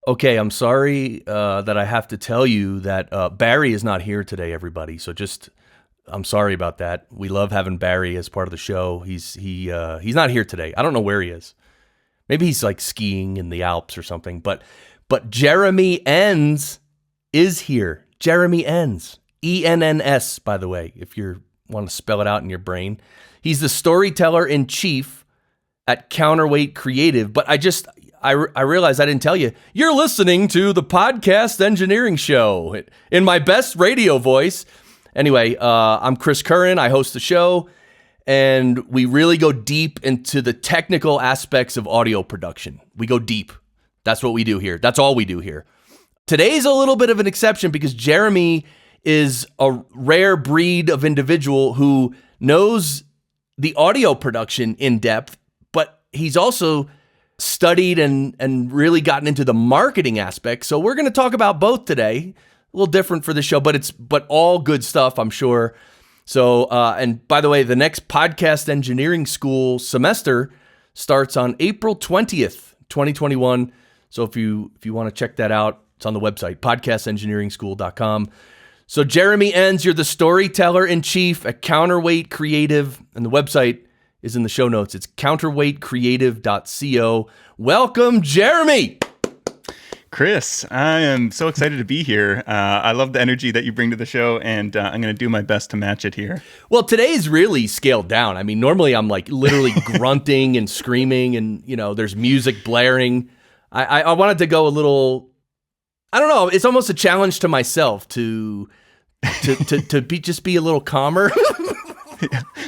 Okay, I'm sorry that I have to tell you that Barry is not here today, everybody. So I'm sorry about that. We love having Barry as part of the show. He's not here today. I don't know where he is. Maybe he's like skiing in the Alps or something. But Jeremy Enns is here. Jeremy Enns, ENNS, by the way, if you want to spell it out in your brain. He's the storyteller in chief at Counterweight Creative. But I realized I didn't tell you. You're listening to the Podcast Engineering Show in my best radio voice. Anyway, I'm Chris Curran. I host the show, and we really go deep into the technical aspects of audio production. We go deep. That's what we do here. That's all we do here. Today's a little bit of an exception because Jeremy is a rare breed of individual who knows the audio production in depth, but he's also studied and really gotten into the marketing aspect. So we're going to talk about both today. A little different for the show, but all good stuff, I'm sure. So, and by the way, the next Podcast Engineering School semester starts on April 20th, 2021. So if you want to check that out, it's on the website, podcastengineeringschool.com. So Jeremy Enns, you're the storyteller in chief at Counterweight Creative, and the website is in the show notes. It's counterweightcreative.co. Welcome, Jeremy. Chris, I am so excited to be here. I love the energy that you bring to the show, and I'm going to do my best to match it here. Well, today's really scaled down. I mean, normally I'm like literally grunting and screaming, and there's music blaring. I wanted to go a little. I don't know. It's almost a challenge to myself to be a little calmer.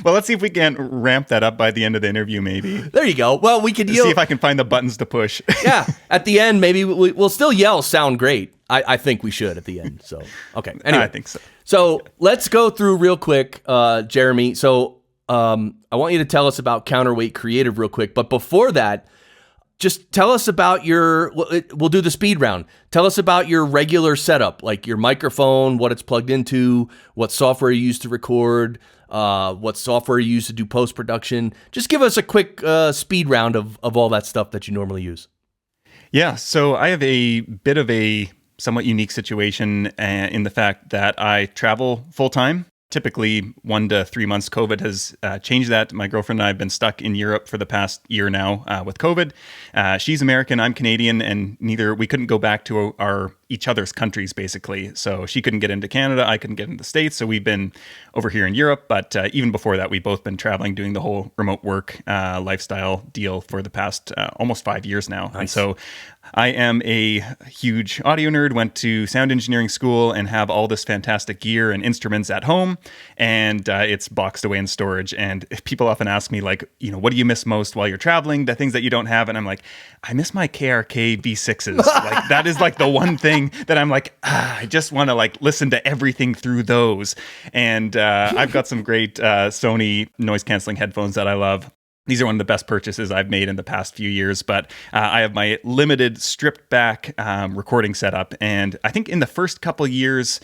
Well, let's see if we can ramp that up by the end of the interview, maybe. There you go. Well, we could see if I can find the buttons to push. Yeah, at the end, maybe we'll still yell "sound great." I think we should at the end. So, okay. Anyway, I think so. So let's go through real quick, Jeremy. So I want you to tell us about Counterweight Creative real quick. But before that, just tell us about we'll do the speed round. Tell us about your regular setup, like your microphone, what it's plugged into, what software you use to record, what software you use to do post-production. Just give us a quick speed round of all that stuff that you normally use. Yeah, so I have a bit of a somewhat unique situation in the fact that I travel full-time. Typically 1 to 3 months. COVID has changed that. My girlfriend and I have been stuck in Europe for the past year now with COVID. She's American, I'm Canadian, and we couldn't go back to each other's countries, basically. So she couldn't get into Canada, I couldn't get into the States. So we've been over here in Europe. But even before that, we've both been traveling, doing the whole remote work lifestyle deal for the past almost 5 years now. Nice. And so I am a huge audio nerd, went to sound engineering school and have all this fantastic gear and instruments at home. And it's boxed away in storage. And people often ask me, like, what do you miss most while you're traveling? The things that you don't have. And I'm like, I miss my KRK V6s. Like, that is like the one thing that I'm like, I just want to like listen to everything through those. And I've got some great Sony noise canceling headphones that I love. These are one of the best purchases I've made in the past few years, but I have my limited stripped back recording setup. And I think in the first couple of years,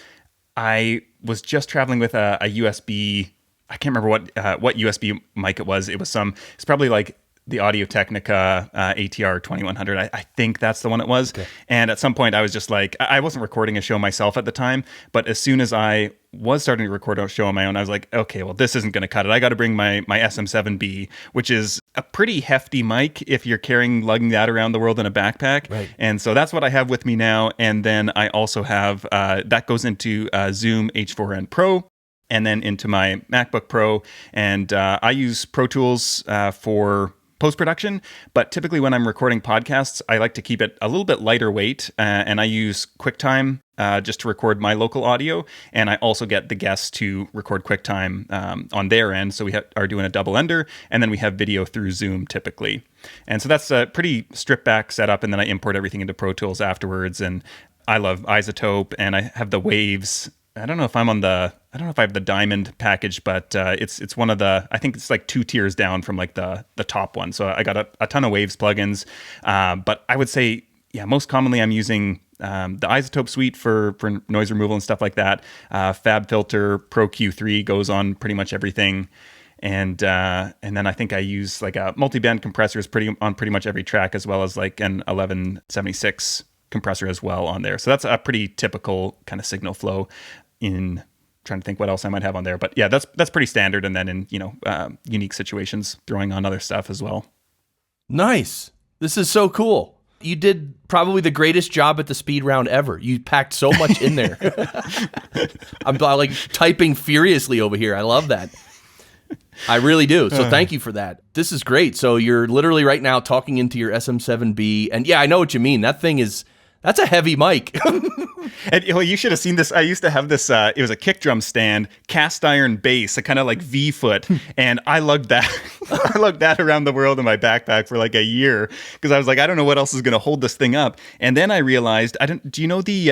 I was just traveling with a USB. I can't remember what USB mic it was. It's probably like the Audio-Technica ATR2100. I think that's the one it was. Okay. And at some point I was just like, I wasn't recording a show myself at the time, but as soon as I was starting to record a show on my own, I was like, okay, well, this isn't going to cut it. I got to bring my SM7b, which is a pretty hefty mic if you're lugging that around the world in a backpack. Right. And so that's what I have with me now. And then I also have, that goes into Zoom H4n Pro, and then into my MacBook Pro. And I use Pro Tools for post-production, but typically when I'm recording podcasts, I like to keep it a little bit lighter weight, and I use QuickTime just to record my local audio, and I also get the guests to record QuickTime on their end, so we are doing a double ender, and then we have video through Zoom typically. And so that's a pretty stripped back setup, and then I import everything into Pro Tools afterwards, and I love iZotope, and I have the Waves. I don't know if I have the diamond package, but it's one of the, I think it's like 2 tiers down from like the top one. So I got a ton of Waves plugins, but I would say, yeah, most commonly I'm using the iZotope suite for noise removal and stuff like that. Fabfilter Pro Q3 goes on pretty much everything. And then I think I use like a multiband compressors on pretty much every track, as well as like an 1176 compressor as well on there. So that's a pretty typical kind of signal flow. In trying to think what else I might have on there, but yeah, that's pretty standard. And then in unique situations, throwing on other stuff as well. Nice. This is so cool. You did probably the greatest job at the speed round ever. You packed so much in there. I'm like typing furiously over here. I love that. I really do. So thank you for that. This is great. So you're literally right now talking into your SM7B. And yeah, I know what you mean. That's a heavy mic. And you should have seen this. I used to have this, it was a kick drum stand, cast iron base, a kind of like V-foot. And I lugged that. I lugged that around the world in my backpack for like a year because I was like, I don't know what else is going to hold this thing up. And then I realized, do you know the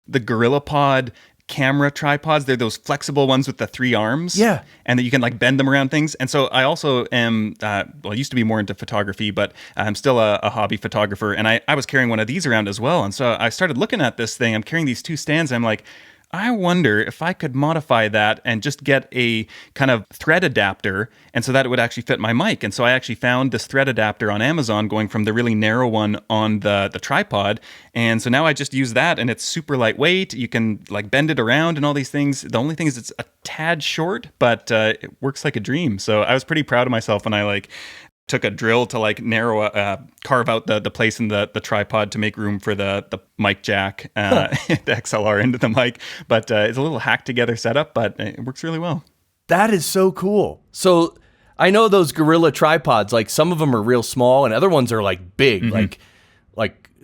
GorillaPod camera tripods? They're those flexible ones with the 3 arms. Yeah. And that you can like bend them around things. And so I also am, I used to be more into photography, but I'm still a hobby photographer. And I was carrying one of these around as well. And so I started looking at this thing. I'm carrying these 2 stands. And I'm like, I wonder if I could modify that and just get a kind of thread adapter, and so that it would actually fit my mic. And so I actually found this thread adapter on Amazon going from the really narrow one on the tripod. And so now I just use that, and it's super lightweight. You can like bend it around and all these things. The only thing is it's a tad short, but it works like a dream. So I was pretty proud of myself when I took a drill to carve out the place in the tripod to make room for the mic jack, the XLR into the mic. But it's a little hacked together setup, but it works really well. That is so cool. So I know those Gorilla tripods, like some of them are real small and other ones are like big,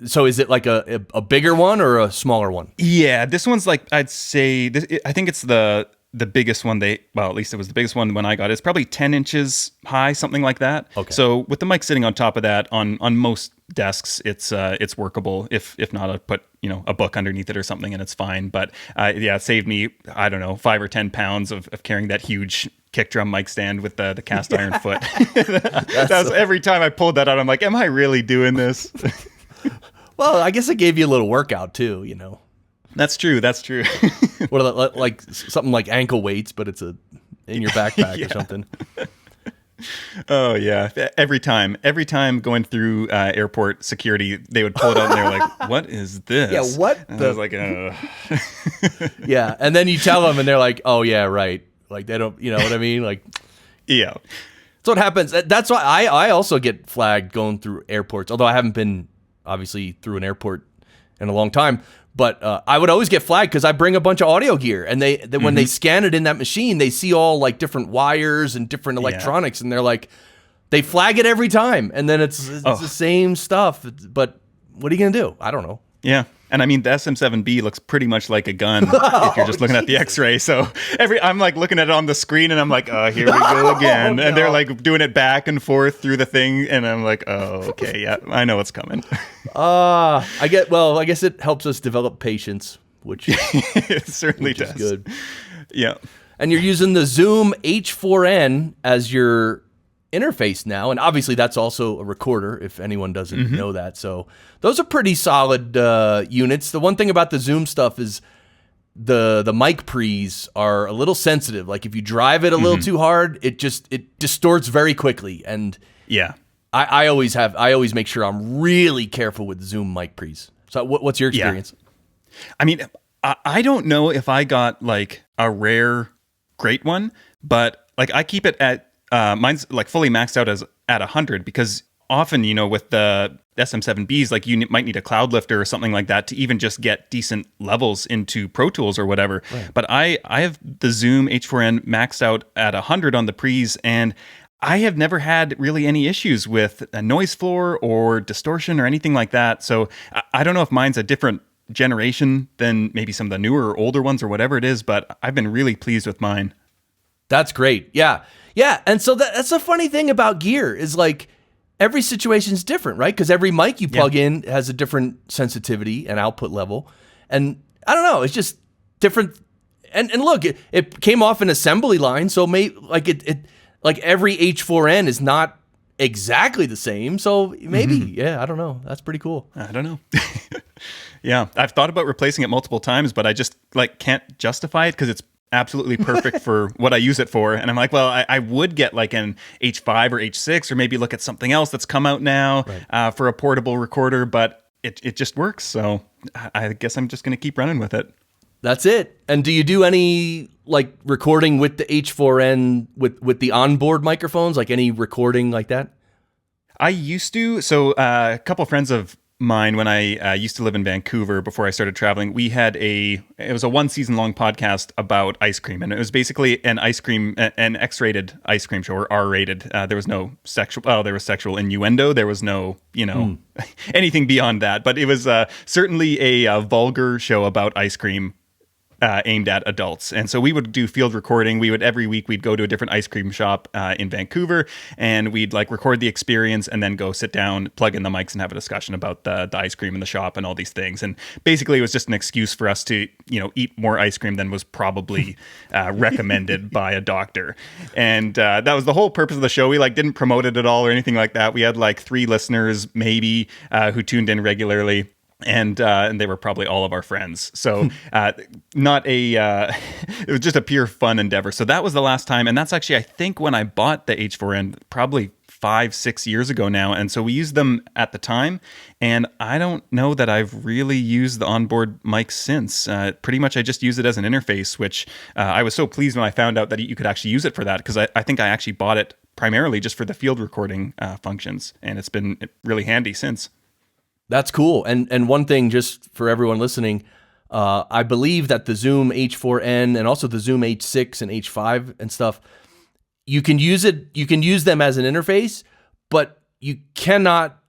so is it like a bigger one or a smaller one? Yeah, this one's like, I'd say, I think it's the biggest one at least it was the biggest one when I got it. It's probably 10 inches high, something like that. Okay. So with the mic sitting on top of that, on most desks, it's workable. If not, I'd put, a book underneath it or something and it's fine. But it saved me, I don't know, 5 or 10 pounds of carrying that huge kick drum mic stand with the cast iron foot. Every time I pulled that out, I'm like, am I really doing this? Well, I guess it gave you a little workout too, That's true. What, like something like ankle weights, but it's in your backpack or something. Oh yeah. Every time going through airport security, they would pull it out and they're like, "What is this?" Yeah, what? And I was like, Yeah, and then you tell them, and they're like, "Oh yeah, right." Like they don't, you know what I mean? Like, yeah. That's what happens. That's why I also get flagged going through airports. Although I haven't been obviously through an airport in a long time. But I would always get flagged because I bring a bunch of audio gear, and they when they scan it in that machine, they see all like different wires and different electronics, and they're like, they flag it every time, and then it's the same stuff. But what are you gonna do? I don't know. Yeah, and I mean the SM7B looks pretty much like a gun if you're just looking at the X-ray. So I'm like looking at it on the scrreen, and I'm like, oh, here we go again, and they're like doing it back and forth through the thing, and I'm like, oh, okay, yeah, I know what's coming. I guess it helps us develop patience, which it certainly does. Is good. Yeah. And you're using the Zoom H4n as your interface now, and obviously that's also a recorder if anyone doesn't know that. So those are pretty solid units. The one thing about the Zoom stuff is the mic pre's are a little sensitive. Like if you drive it a little too hard, it distorts very quickly. And yeah. I always make sure I'm really careful with Zoom mic pre's. So what's your experience? Yeah. I mean, I don't know if I got like a rare great one, but like I keep it at mine's like fully maxed out as at 100 because often, with the SM7Bs, like you might need a cloud lifter or something like that to even just get decent levels into Pro Tools or whatever. Right. But I have the Zoom H4n maxed out at 100 on the pre's, and I have never had really any issues with a noise floor or distortion or anything like that. So I don't know if mine's a different generation than maybe some of the newer or older ones or whatever it is, but I've been really pleased with mine. That's great. Yeah. Yeah. And so that's a funny thing about gear is like every situation's different, right? Because every mic you plug in has a different sensitivity and output level. And I don't know, it's just different. And look, it came off an assembly line, so like every H4n is not exactly the same. So maybe, I don't know. That's pretty cool. I don't know. Yeah, I've thought about replacing it multiple times, but I just like can't justify it because it's absolutely perfect for what I use it for. And I'm like, well, I would get like an H5 or H6 or maybe look at something else that's come out now for a portable recorder. But it just works. So I guess I'm just going to keep running with it. That's it. And do you do any like recording with the H4n with the onboard microphones, like any recording like that? I used to. So a couple of friends of mine, when I used to live in Vancouver before I started traveling, we had it was a 1 season long podcast about ice cream, and it was basically an X-rated ice cream show, or R-rated. There was no sexual, well, there was sexual innuendo. There was no, anything beyond that, but it was certainly a vulgar show about ice cream. Aimed at adults. And so we would do field recording. Every week we'd go to a different ice cream shop in Vancouver, and we'd like record the experience and then go sit down, plug in the mics, and have a discussion about the ice cream in the shop and all these things. And basically it was just an excuse for us to, eat more ice cream than was probably recommended by a doctor. And that was the whole purpose of the show. We didn't promote it at all or anything like that. We had 3 listeners maybe who tuned in regularly. And they were probably all of our friends. So it was just a pure fun endeavor. So that was the last time. And that's actually, I think, when I bought the H4n, probably 5-6 years ago now. And so we used them at the time. And I don't know that I've really used the onboard mic since. Pretty much I just use it as an interface, which I was so pleased when I found out that you could actually use it for that, because I think I actually bought it primarily just for the field recording functions. And it's been really handy since. That's cool. And one thing, just for everyone listening, I believe that the Zoom H4n and also the Zoom H6 and H5 and stuff, you can use them as an interface, but you cannot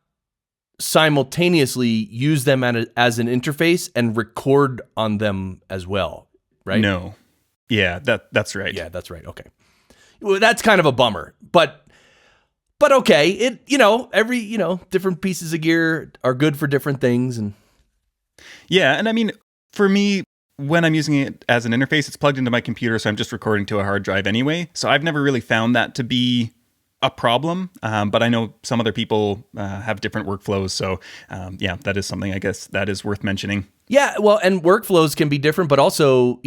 simultaneously use them as an interface and record on them as well, right? No. Yeah, that's right. Yeah, that's right. Okay. Well, that's kind of a bummer, but okay, every, different pieces of gear are good for different things. And yeah. And I mean, for me, when I'm using it as an interface, it's plugged into my computer. So I'm just recording to a hard drive anyway. So I've never really found that to be a problem. But I know some other people have different workflows. So that is something I guess that is worth mentioning. Yeah. Well, and workflows can be different, but also,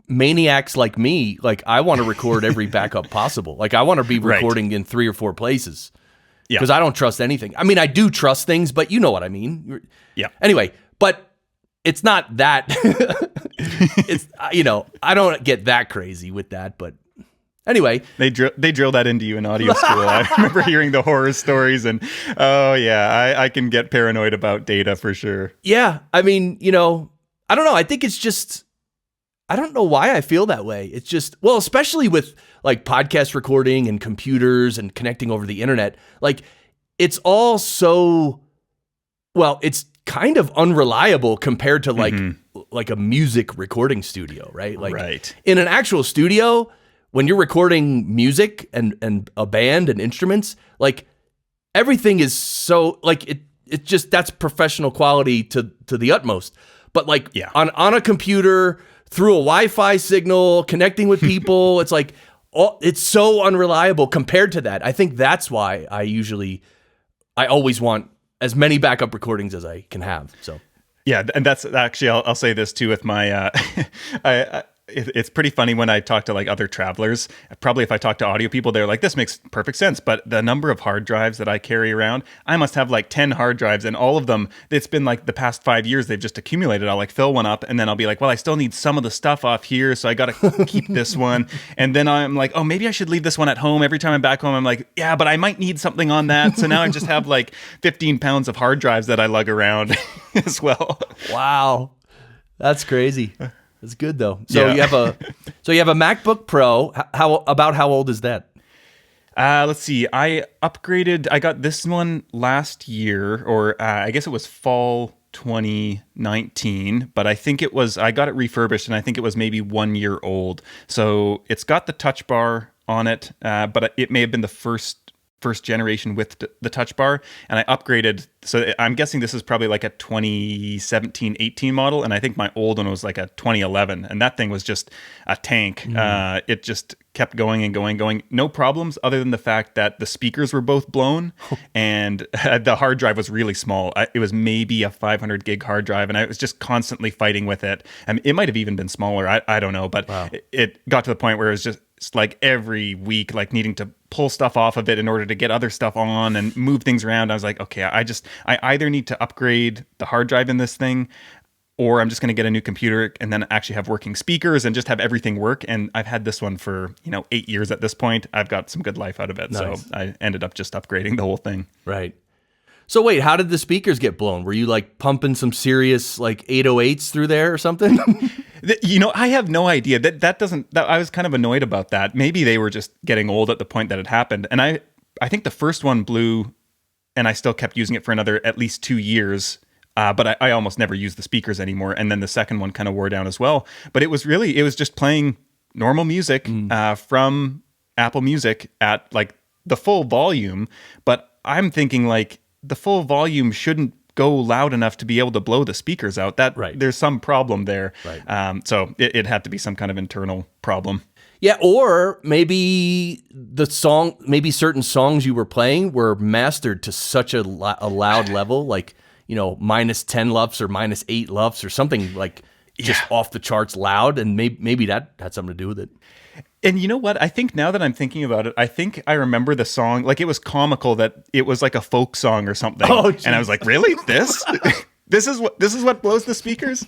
maniacs like me, I want to record every backup possible. I want to be recording in 3 or 4 places because I don't trust anything. I mean, I do trust things, but you know what I mean? Yeah. Anyway, but it's not that, it's, I don't get that crazy with that, but anyway. They drill that into you in audio school. I remember hearing the horror stories and, oh yeah, I can get paranoid about data for sure. Yeah. I mean, I don't know. I think it's just, I don't know why I feel that way. It's just, well, especially with podcast recording and computers and connecting over the internet, it's all so, well, it's kind of unreliable compared to a music recording studio, right? Right. In an actual studio, when you're recording music and a band and instruments, everything is so it just, that's professional quality to the utmost. But on a computer, through a Wi-Fi signal, connecting with people, it's it's so unreliable compared to that. I think that's why I always want as many backup recordings as I can have. So yeah, and that's actually, I'll say this too with my it's pretty funny when I talk to other travelers. Probably if I talk to audio people, they're like, this makes perfect sense. But the number of hard drives that I carry around, I must have 10 hard drives, and all of them, it's been the past 5 years, they've just accumulated. I'll fill one up, and then I'll be well, I still need some of the stuff off here, so I got to keep this one. And then I'm oh, maybe I should leave this one at home. Every time I'm back home, I'm yeah, but I might need something on that. So now I just have 15 pounds of hard drives that I lug around as well. Wow. That's crazy. It's good though. So yeah. you have a MacBook Pro. How old is that? Let's see. I upgraded. I got this one last year, or I guess it was fall 2019. But I think I got it refurbished, and I think it was maybe 1 year old. So it's got the touch bar on it, but it may have been the first generation with the touch bar, and I upgraded. So I'm guessing this is probably a 2017-18 model, and I think my old one was a 2011, and that thing was just a tank. It just kept going and going. No problems other than the fact that the speakers were both blown, and the hard drive was really small. It was maybe a 500 gig hard drive, and I was just constantly fighting with it. I mean, it might have even been smaller. I don't know, but wow. It got to the point where it was just every week, needing to pull stuff off of it in order to get other stuff on and move things around. I was like, okay, I either need to upgrade the hard drive in this thing, or I'm just going to get a new computer and then actually have working speakers and just have everything work. And I've had this one for, 8 years at this point. I've got some good life out of it. Nice. So I ended up just upgrading the whole thing. Right. So wait, how did the speakers get blown? Were you like pumping some serious like 808s through there or something? I have no idea. I was kind of annoyed about that. Maybe they were just getting old at the point that it happened. And I think the first one blew, and I still kept using it for another at least 2 years. But I almost never used the speakers anymore. And then the second one kind of wore down as well. But it was just playing normal music from Apple Music at like the full volume. But I'm thinking like the full volume shouldn't go loud enough to be able to blow the speakers out. There's some problem there. Right. So it had to be some kind of internal problem. Yeah, or maybe certain songs you were playing were mastered to such a loud level, like, minus 10 LUFS or minus 8 LUFS or something like just off the charts loud. And maybe that had something to do with it. And you know what? I think now that I'm thinking about it, I think I remember the song. Like it was comical that it was like a folk song or something. Oh, and I was like, really? This is what blows the speakers?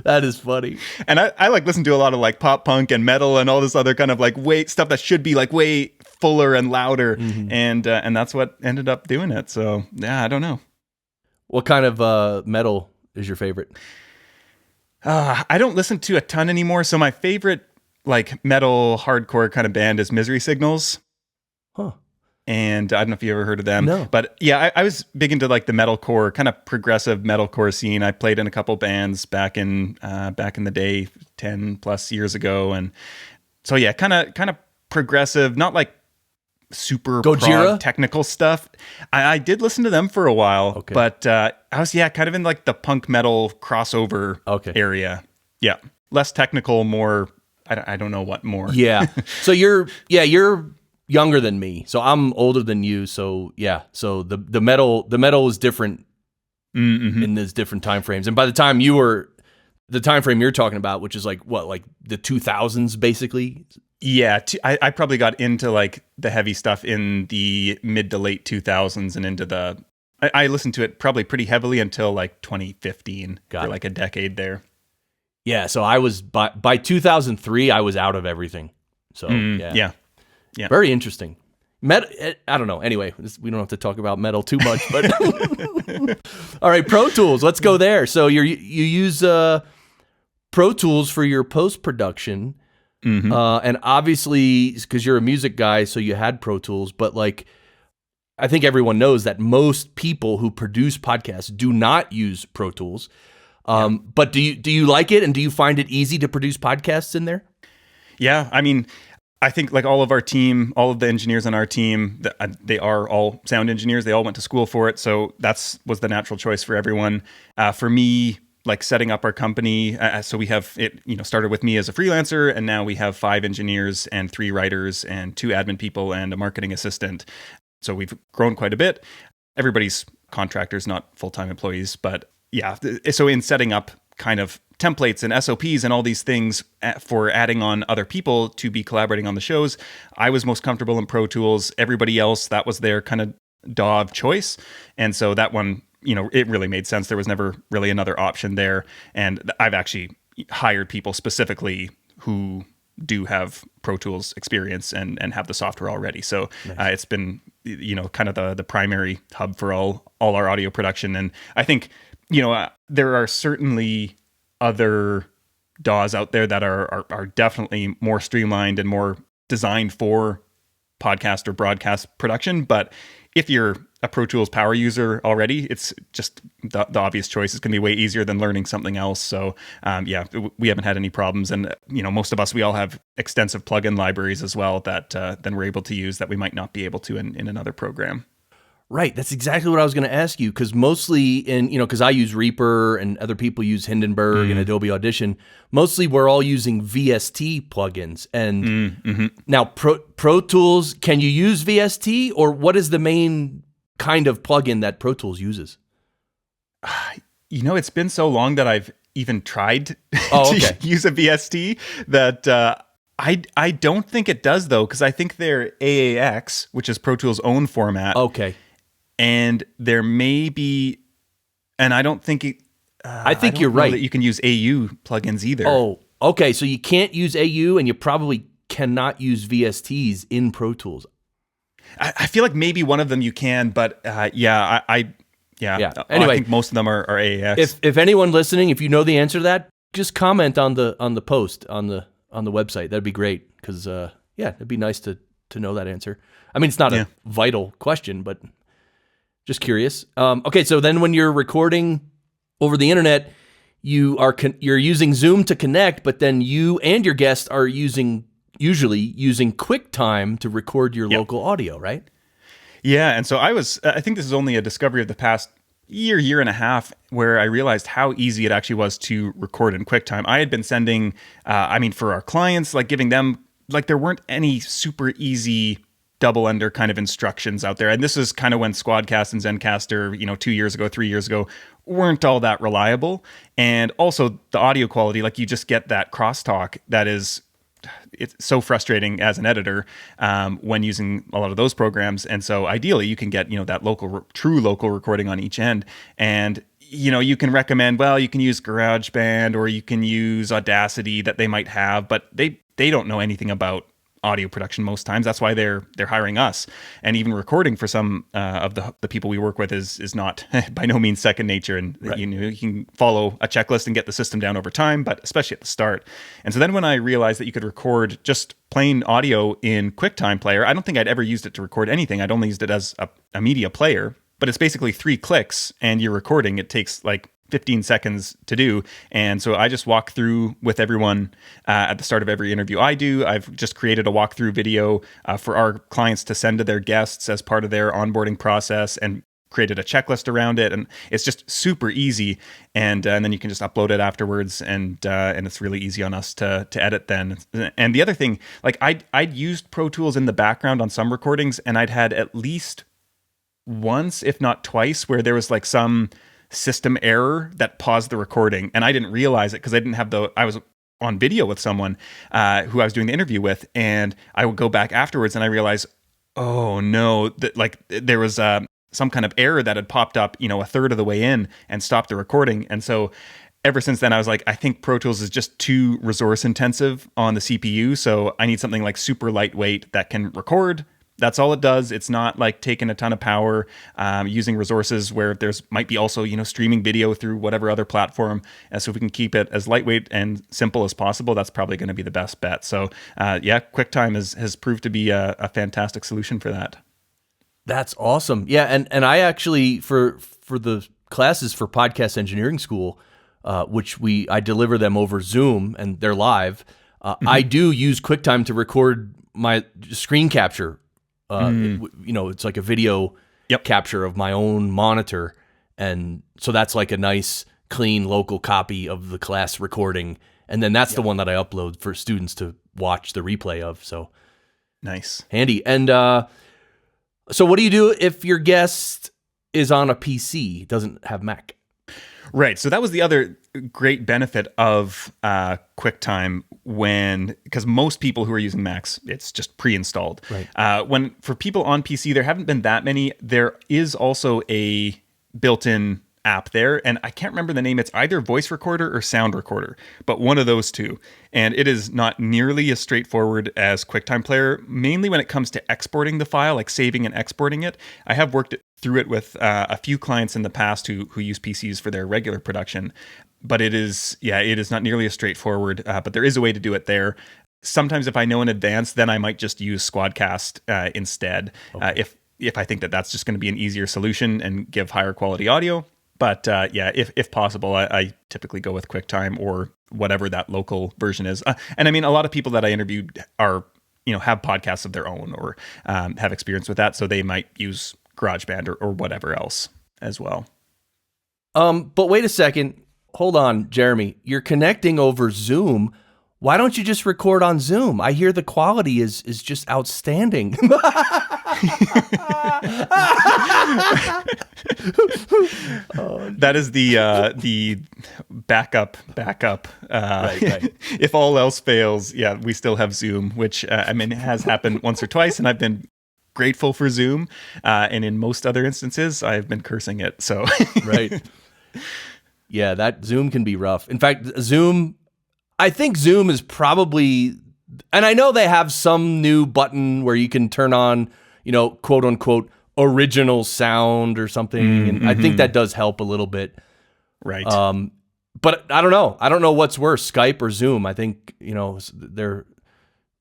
That is funny. And I like listen to a lot of like pop punk and metal and all this other kind of like stuff that should be like way fuller and louder. Mm-hmm. And that's what ended up doing it. So yeah, I don't know. What kind of metal is your favorite? I don't listen to a ton anymore. So my favorite like metal hardcore kind of band is Misery Signals. Huh. And I don't know if you ever heard of them. No. But yeah, I was big into like the metalcore, kind of progressive metalcore scene. I played in a couple bands back in the day, 10 plus years ago. And so yeah, kind of progressive, not like super prog technical stuff. I did listen to them for a while, but I was kind of in like the punk metal crossover area. Yeah, less technical, more I don't know what more. Yeah. So you're younger than me, so I'm older than you. So yeah, so the metal is different in these different time frames. And by the time the time frame you're talking about, which is like what, like the 2000s basically. Yeah, I probably got into like the heavy stuff in the mid to late 2000s and into I listened to it probably pretty heavily until like 2015, for like a decade there. Yeah, so I was, by 2003, I was out of everything. So yeah. Very interesting. I don't know. Anyway, we don't have to talk about metal too much, but all right, Pro Tools, let's go there. So you use Pro Tools for your post-production. Mm-hmm. And obviously, because you're a music guy, so you had Pro Tools, but like, I think everyone knows that most people who produce podcasts do not use Pro Tools. But do you like it, and do you find it easy to produce podcasts in there? Yeah, I mean, I think like all of our team, all of the engineers on our team, they are all sound engineers. They all went to school for it, so was the natural choice for everyone. For me, like setting up our company, so we have it, started with me as a freelancer, and now we have 5 engineers and 3 writers and 2 admin people and a marketing assistant. So we've grown quite a bit. Everybody's contractors, not full-time employees, but yeah. So in setting up kind of templates and SOPs and all these things for adding on other people to be collaborating on the shows, I was most comfortable in Pro Tools. Everybody else, that was their kind of DAW of choice. And so that one, it really made sense. There was never really another option there. And I've actually hired people specifically who do have Pro Tools experience and have the software already. So nice. It's been, kind of the primary hub for all our audio production. And I think, there are certainly other DAWs out there that are definitely more streamlined and more designed for podcast or broadcast production. But if you're a Pro Tools power user already, it's just the obvious choice. It's going to be way easier than learning something else. So we haven't had any problems. And, most of us, we all have extensive plugin libraries as well that then we're able to use that we might not be able to in another program. Right. That's exactly what I was going to ask you, because mostly because I use Reaper and other people use Hindenburg and Adobe Audition, mostly we're all using VST plugins. And now Pro Tools, can you use VST, or what is the main kind of plugin that Pro Tools uses? It's been so long that I've even tried to use a VST that I don't think it does though, because I think they're AAX, which is Pro Tools' own format. Okay. And there may be, and I don't think it, I think don't you're know right. that you can use AU plugins either. Oh, okay. So you can't use AU, and you probably cannot use VSTs in Pro Tools. I feel like maybe one of them you can, but yeah. Anyway, I think most of them are AAX. If anyone listening, if you know the answer to that, just comment on the post on the website. That'd be great, because it'd be nice to know that answer. I mean, it's not a vital question, but just curious. Okay, so then when you're recording over the internet, you're using Zoom to connect, but then you and your guest are usually using QuickTime to record your local audio, right? Yeah, and so I think this is only a discovery of the past year and a half, where I realized how easy it actually was to record in QuickTime. I had been sending, for our clients, like giving them, like there weren't any super easy double ender kind of instructions out there. And this is kind of when Squadcast and Zencaster, 2 years ago, 3 years ago, weren't all that reliable. And also the audio quality, like you just get that crosstalk that is, it's so frustrating as an editor when using a lot of those programs. And so ideally you can get, that true local recording on each end. And, you can recommend, well, you can use GarageBand or you can use Audacity that they might have, but they don't know anything about audio production most times. That's why they're hiring us. And even recording for some of the people we work with is not by no means second nature. And right. You can follow a checklist and get the system down over time, but especially at the start. And so then when I realized that you could record just plain audio in QuickTime Player, I don't think I'd ever used it to record anything. I'd only used it as a media player, but it's basically 3 clicks and you're recording. It takes like 15 seconds to do. And so I just walk through with everyone at the start of every interview I do. I've just created a walkthrough video for our clients to send to their guests as part of their onboarding process, and created a checklist around it. And it's just super easy. And then you can just upload it afterwards. And it's really easy on us to edit then. And the other thing, like I'd used Pro Tools in the background on some recordings, and I'd had at least once, if not twice, where there was like some system error that paused the recording, and I didn't realize it because I was on video with someone who I was doing the interview with, and I would go back afterwards and I realized, oh no, that like there was some kind of error that had popped up, a third of the way in and stopped the recording. And so ever since then I was like, I think Pro Tools is just too resource intensive on the CPU, so I need something like super lightweight that can record. That's all it does. It's not like taking a ton of power, using resources where there's might be also, streaming video through whatever other platform. And so if we can keep it as lightweight and simple as possible, that's probably going to be the best bet. So QuickTime has proved to be a fantastic solution for that. That's awesome. Yeah. And I actually, for the classes for Podcast Engineering School, which I deliver them over Zoom and they're live, I do use QuickTime to record my screen capture. It's like a video capture of my own monitor. And so that's like a nice, clean local copy of the class recording. And then that's the one that I upload for students to watch the replay of. So nice. Handy. And so what do you do if your guest is on a PC, doesn't have Mac? Right. So that was the other great benefit of QuickTime because most people who are using Macs, it's just pre-installed. Right. For people on PC, there haven't been that many. There is also a built-in app there, and I can't remember the name. It's either voice recorder or sound recorder, but one of those two. And it is not nearly as straightforward as QuickTime Player, mainly when it comes to exporting the file, like saving and exporting it. I have worked through it with a few clients in the past who use PCs for their regular production, but it is not nearly as straightforward, but there is a way to do it there. Sometimes if I know in advance, then I might just use Squadcast instead, okay. If I think that that's just going to be an easier solution and give higher quality audio. But if possible, I typically go with QuickTime or whatever that local version is. And I mean, a lot of people that I interviewed are, have podcasts of their own or have experience with that. So they might use GarageBand or whatever else as well. But wait a second. Hold on, Jeremy. You're connecting over Zoom. why don't you just record on Zoom? I hear the quality is just outstanding. That is the backup. Right. If all else fails, yeah, we still have Zoom, which I mean has happened once or twice, and I've been grateful for Zoom. And in most other instances, I've been cursing it. So Right. Yeah, that Zoom can be rough. In fact, I think Zoom is probably, and I know they have some new button where you can turn on, quote unquote, original sound or something. And I think that does help a little bit. Right. But I don't know. I don't know what's worse, Skype or Zoom. I think,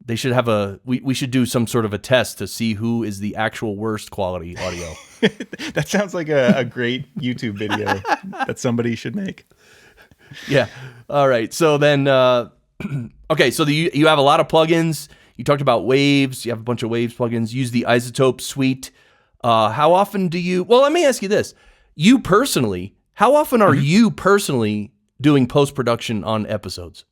they should have we should do some sort of a test to see who is the actual worst quality audio. That sounds like a great YouTube video that somebody should make. Yeah. All right. So then, okay. So you have a lot of plugins. You talked about Waves. You have a bunch of Waves plugins. Use the iZotope suite. How often do you? Well, let me ask you this: you personally, how often are you personally doing post-production on episodes?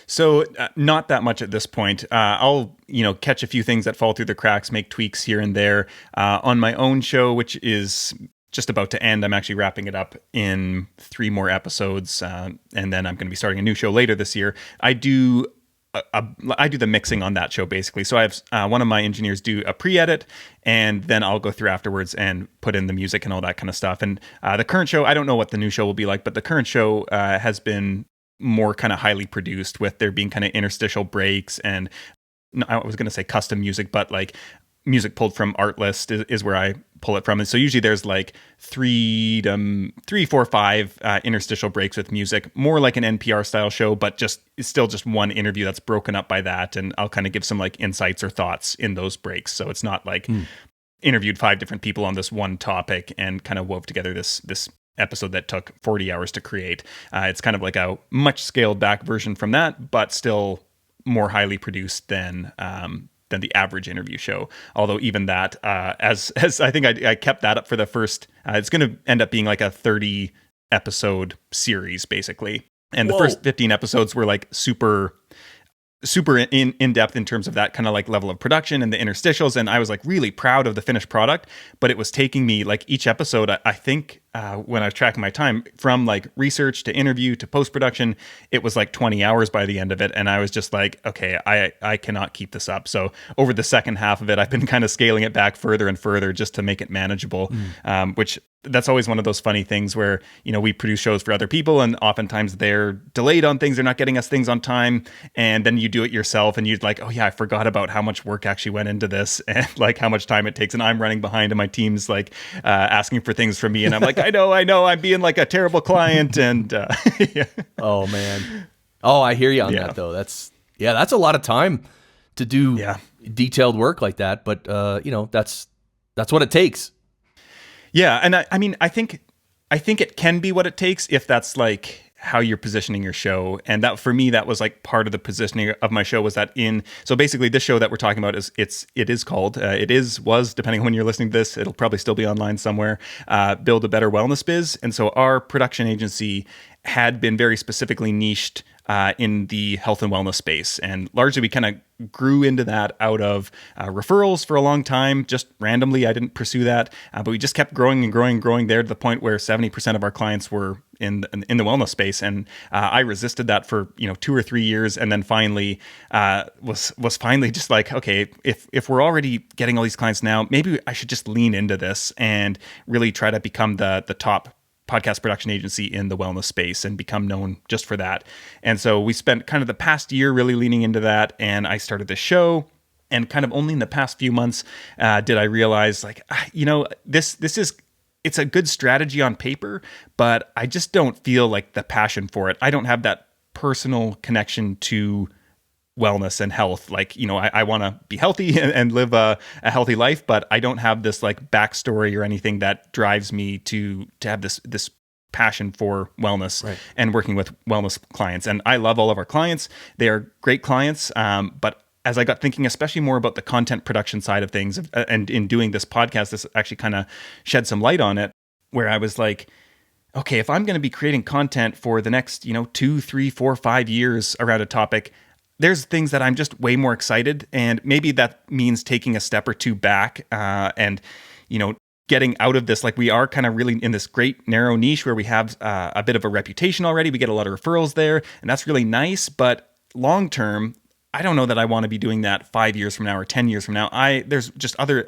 So not that much at this point. I'll catch a few things that fall through the cracks, make tweaks here and there. On my own show, which is just about to end, I'm actually wrapping it up in 3 more episodes, and then I'm going to be starting a new show later this year. I do the mixing on that show basically. So I have one of my engineers do a pre-edit, and then I'll go through afterwards and put in the music and all that kind of stuff. And the current show, I don't know what the new show will be like, but the current show has been more kind of highly produced, with there being kind of interstitial breaks and I was going to say custom music, but like music pulled from Artlist is where I pull it from. And so usually there's like 3, 4, 5 interstitial breaks with music, more like an NPR style show, but it's still just one interview that's broken up by that. And I'll kind of give some like insights or thoughts in those breaks. So it's not like interviewed 5 different people on this one topic and kind of wove together this episode that took 40 hours to create. It's kind of like a much scaled back version from that, but still more highly produced than the average interview show. Although even that, as I think I kept that up for the first, it's going to end up being like a 30 episode series basically. And the first 15 episodes were like super in depth in terms of that kind of like level of production and the interstitials. And I was like really proud of the finished product, but it was taking me like each episode, I think when I was tracking my time from like research to interview to post-production, it was like 20 hours by the end of it. And I was just like, okay, I cannot keep this up. So over the second half of it, I've been kind of scaling it back further and further just to make it manageable, which that's always one of those funny things where, we produce shows for other people and oftentimes they're delayed on things. They're not getting us things on time. And then you do it yourself and you're like, oh yeah, I forgot about how much work actually went into this and like how much time it takes. And I'm running behind and my team's like asking for things from me. And I'm like, I know, I'm being like a terrible client. And yeah. Oh man. Oh, I hear you on that though. That's a lot of time to do detailed work like that. But that's what it takes. Yeah, and I mean, I think it can be what it takes if that's like how you're positioning your show. And that for me, that was like part of the positioning of my show was that so basically this show that we're talking about was depending on when you're listening to this, it'll probably still be online somewhere, Build a Better Wellness Biz. And so our production agency had been very specifically niched in the health and wellness space. And largely we kind of grew into that out of referrals for a long time, just randomly. I didn't pursue that, but we just kept growing and growing and growing there to the point where 70% of our clients were in the wellness space. And I resisted that for 2 or 3 years, and then finally was finally just like, okay, if we're already getting all these clients now, maybe I should just lean into this and really try to become the top podcast production agency in the wellness space and become known just for that. And so we spent kind of the past year really leaning into that. And I started this show, and kind of only in the past few months did I realize like, it's a good strategy on paper, but I just don't feel like the passion for it. I don't have that personal connection to wellness and health. Like, I want to be healthy and live a healthy life, but I don't have this like backstory or anything that drives me to have this passion for wellness and working with wellness clients. And I love all of our clients. They are great clients. But as I got thinking, especially more about the content production side of things, and in doing this podcast, this actually kind of shed some light on it, where I was like, okay, if I'm going to be creating content for the next, 2, 3, 4, 5 years around a topic, there's things that I'm just way more excited. And maybe that means taking a step or two back and, getting out of this. Like, we are kind of really in this great narrow niche where we have a bit of a reputation already. We get a lot of referrals there, and that's really nice. But long term, I don't know that I want to be doing that 5 years from now or 10 years from now. There's just other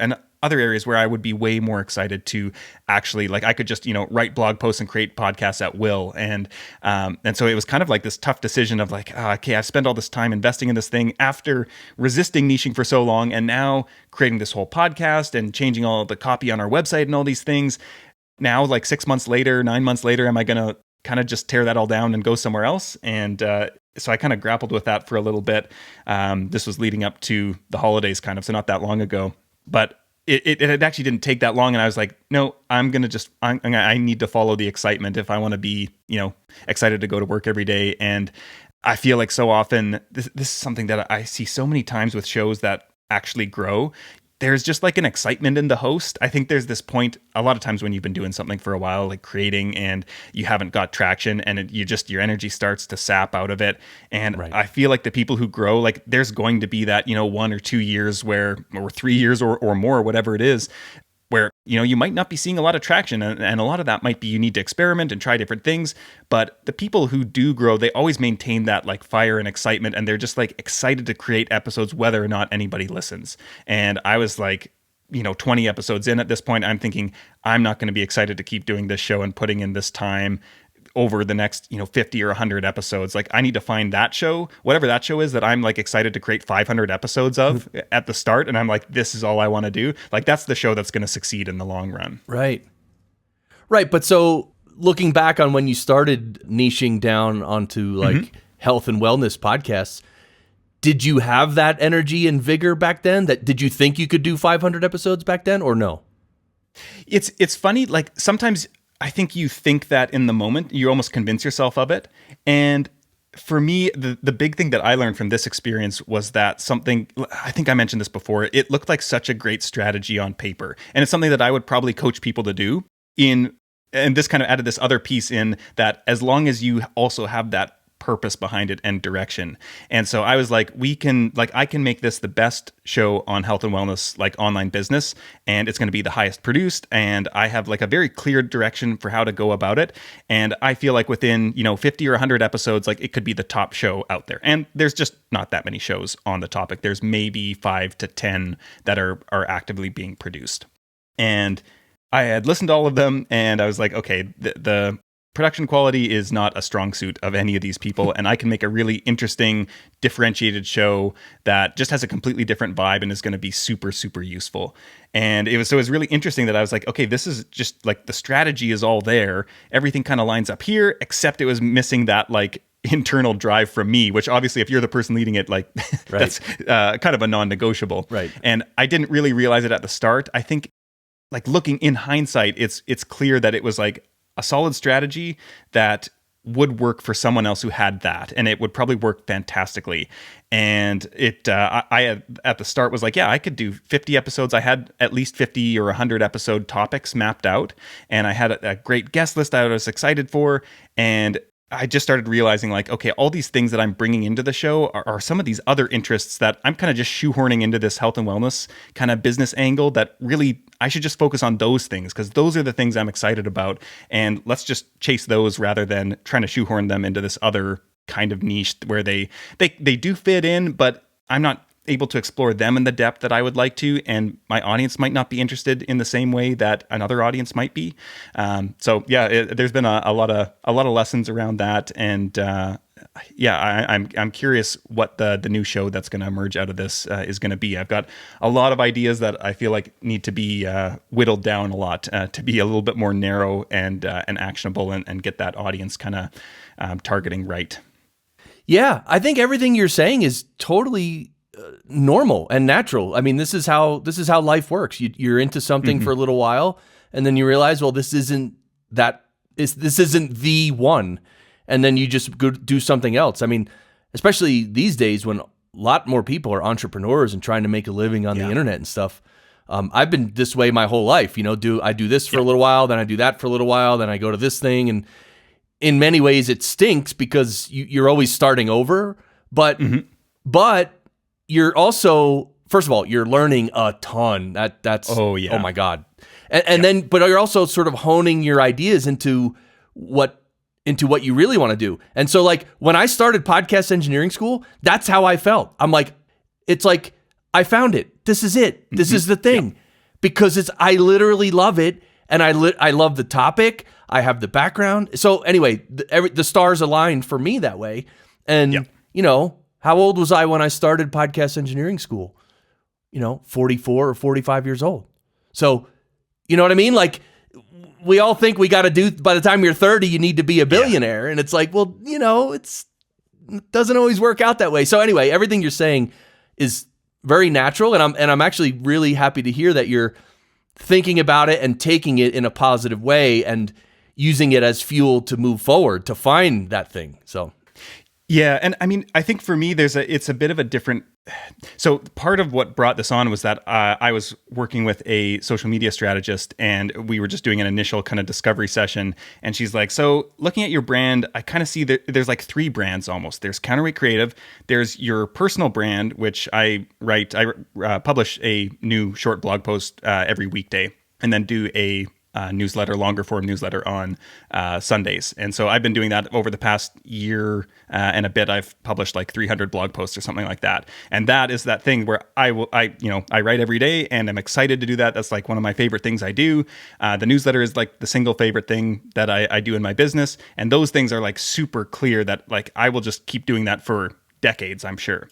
areas where I would be way more excited to actually, like, I could just, write blog posts and create podcasts at will. And so it was kind of like this tough decision of like, okay, I've spent all this time investing in this thing after resisting niching for so long, and now creating this whole podcast and changing all the copy on our website and all these things. Now, like 6 months later, 9 months later, am I going to kind of just tear that all down and go somewhere else? And so I kind of grappled with that for a little bit. This was leading up to the holidays, kind of, so not that long ago. But it actually didn't take that long, and I was like, no, I need to follow the excitement if I want to be, excited to go to work every day. And I feel like so often this is something that I see so many times with shows that actually grow. There's just like an excitement in the host. I think there's this point a lot of times when you've been doing something for a while, like creating, and you haven't got traction, and your energy starts to sap out of it. And right. I feel like the people who grow, like, there's going to be that, 1 or 2 years or 3 years or more, whatever it is, where, you might not be seeing a lot of traction. And a lot of that might be you need to experiment and try different things. But the people who do grow, they always maintain that like fire and excitement. And they're just like excited to create episodes, whether or not anybody listens. And I was like, 20 episodes in at this point, I'm thinking, I'm not going to be excited to keep doing this show and putting in this time over the next 50 or 100 episodes. Like, I need to find that show, whatever that show is, that I'm like excited to create 500 episodes of at the start, and I'm like, this is all I want to do. Like, that's the show that's going to succeed in the long run. Right But so looking back on when you started niching down onto like health and wellness podcasts, did you have that energy and vigor back then? Did you think you could do 500 episodes back then, or no? It's funny, like, sometimes I think you think that in the moment, you almost convince yourself of it. And for me, the big thing that I learned from this experience was that something, I think I mentioned this before, it looked like such a great strategy on paper. And it's something that I would probably coach people to do and this kind of added this other piece in, that as long as you also have that purpose behind it and direction. And so I was like, I can make this the best show on health and wellness, like online business, and it's going to be the highest produced, and I have like a very clear direction for how to go about it. And I feel like within 50 or 100 episodes, like, it could be the top show out there. And there's just not that many shows on the topic. There's maybe 5 to 10 that are actively being produced. And I had listened to all of them, and I was like, okay, the production quality is not a strong suit of any of these people, and I can make a really interesting, differentiated show that just has a completely different vibe and is going to be super, super useful. And it was really interesting that I was like, okay, this is just like, the strategy is all there. Everything kind of lines up here, except it was missing that like internal drive from me, which obviously, if you're the person leading it, like that's kind of a non-negotiable. Right. And I didn't really realize it at the start. I think, like, looking in hindsight, it's clear that it was like a solid strategy that would work for someone else who had that, and it would probably work fantastically. And I at the start was like, yeah, I could do 50 episodes. I had at least 50 or 100 episode topics mapped out, and I had a great guest list I was excited for. And I just started realizing, like, okay, all these things that I'm bringing into the show are some of these other interests that I'm kind of just shoehorning into this health and wellness kind of business angle, that really I should just focus on those things, because those are the things I'm excited about. And let's just chase those rather than trying to shoehorn them into this other kind of niche where they do fit in, but I'm not able to explore them in the depth that I would like to, and my audience might not be interested in the same way that another audience might be. So yeah, there's been a lot of lessons around that, and I'm curious what the new show that's going to emerge out of this is going to be. I've got a lot of ideas that I feel like need to be whittled down a lot to be a little bit more narrow and actionable, and get that audience kind of targeting right. Yeah, I think everything you're saying is totally normal and natural. I mean, this is how life works. You're into something for a little while, and then you realize, well, this isn't the one, and then you just go do something else. I mean, especially these days when a lot more people are entrepreneurs and trying to make a living on the internet and stuff. I've been this way my whole life. I do this for a little while, then I do that for a little while, then I go to this thing, and in many ways it stinks because you're always starting over. But you're also, first of all, you're learning a ton. That's oh my God. And then, but you're also sort of honing your ideas into what you really want to do. And so like when I started podcast engineering school, that's how I felt. I'm like, it's like, I found it. This is it. This is the thing, because I literally love it. And I love the topic. I have the background. So anyway, the stars aligned for me that way. And how old was I when I started podcast engineering school? 44 or 45 years old. So, you know what I mean? Like, we all think we got to do, by the time you're 30, you need to be a billionaire. And it's like, well, it doesn't always work out that way. So anyway, everything you're saying is very natural. And I'm actually really happy to hear that you're thinking about it and taking it in a positive way and using it as fuel to move forward, to find that thing. So. Yeah. And I mean, I think for me, it's a bit of a different. So part of what brought this on was that I was working with a social media strategist, and we were just doing an initial kind of discovery session. And she's like, so looking at your brand, I kind of see that there's like 3 brands almost. There's Counterweight Creative. There's your personal brand, which I publish a new short blog post every weekday, and then do a newsletter, longer form newsletter on Sundays. And so I've been doing that over the past year and a bit. I've published like 300 blog posts or something like that. And that is that thing where I write every day, and I'm excited to do that. That's like one of my favorite things I do. The newsletter is like the single favorite thing that I do in my business. And those things are like super clear that like I will just keep doing that for decades, I'm sure.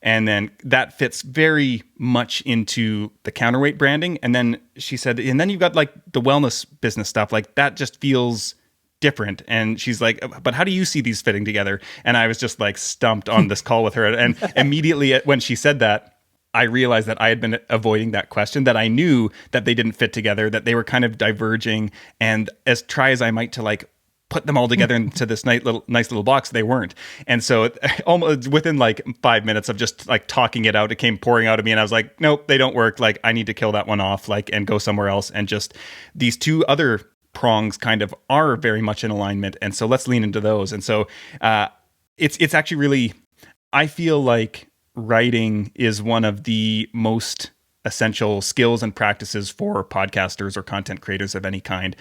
And then that fits very much into the Counterweight branding. And then she said, and then you've got like the wellness business stuff, like that just feels different. And she's like, but how do you see these fitting together? And I was just like stumped on this call with her. And immediately when she said that, I realized that I had been avoiding that question, that I knew that they didn't fit together, that they were kind of diverging. And as try as I might to like put them all together into this nice little box, they weren't. And so almost within like 5 minutes of just like talking it out, it came pouring out of me, and I was like, nope, they don't work. Like, I need to kill that one off, like, and go somewhere else. And just these 2 other prongs kind of are very much in alignment. And so let's lean into those. And so it's actually really, I feel like writing is one of the most essential skills and practices for podcasters or content creators of any kind,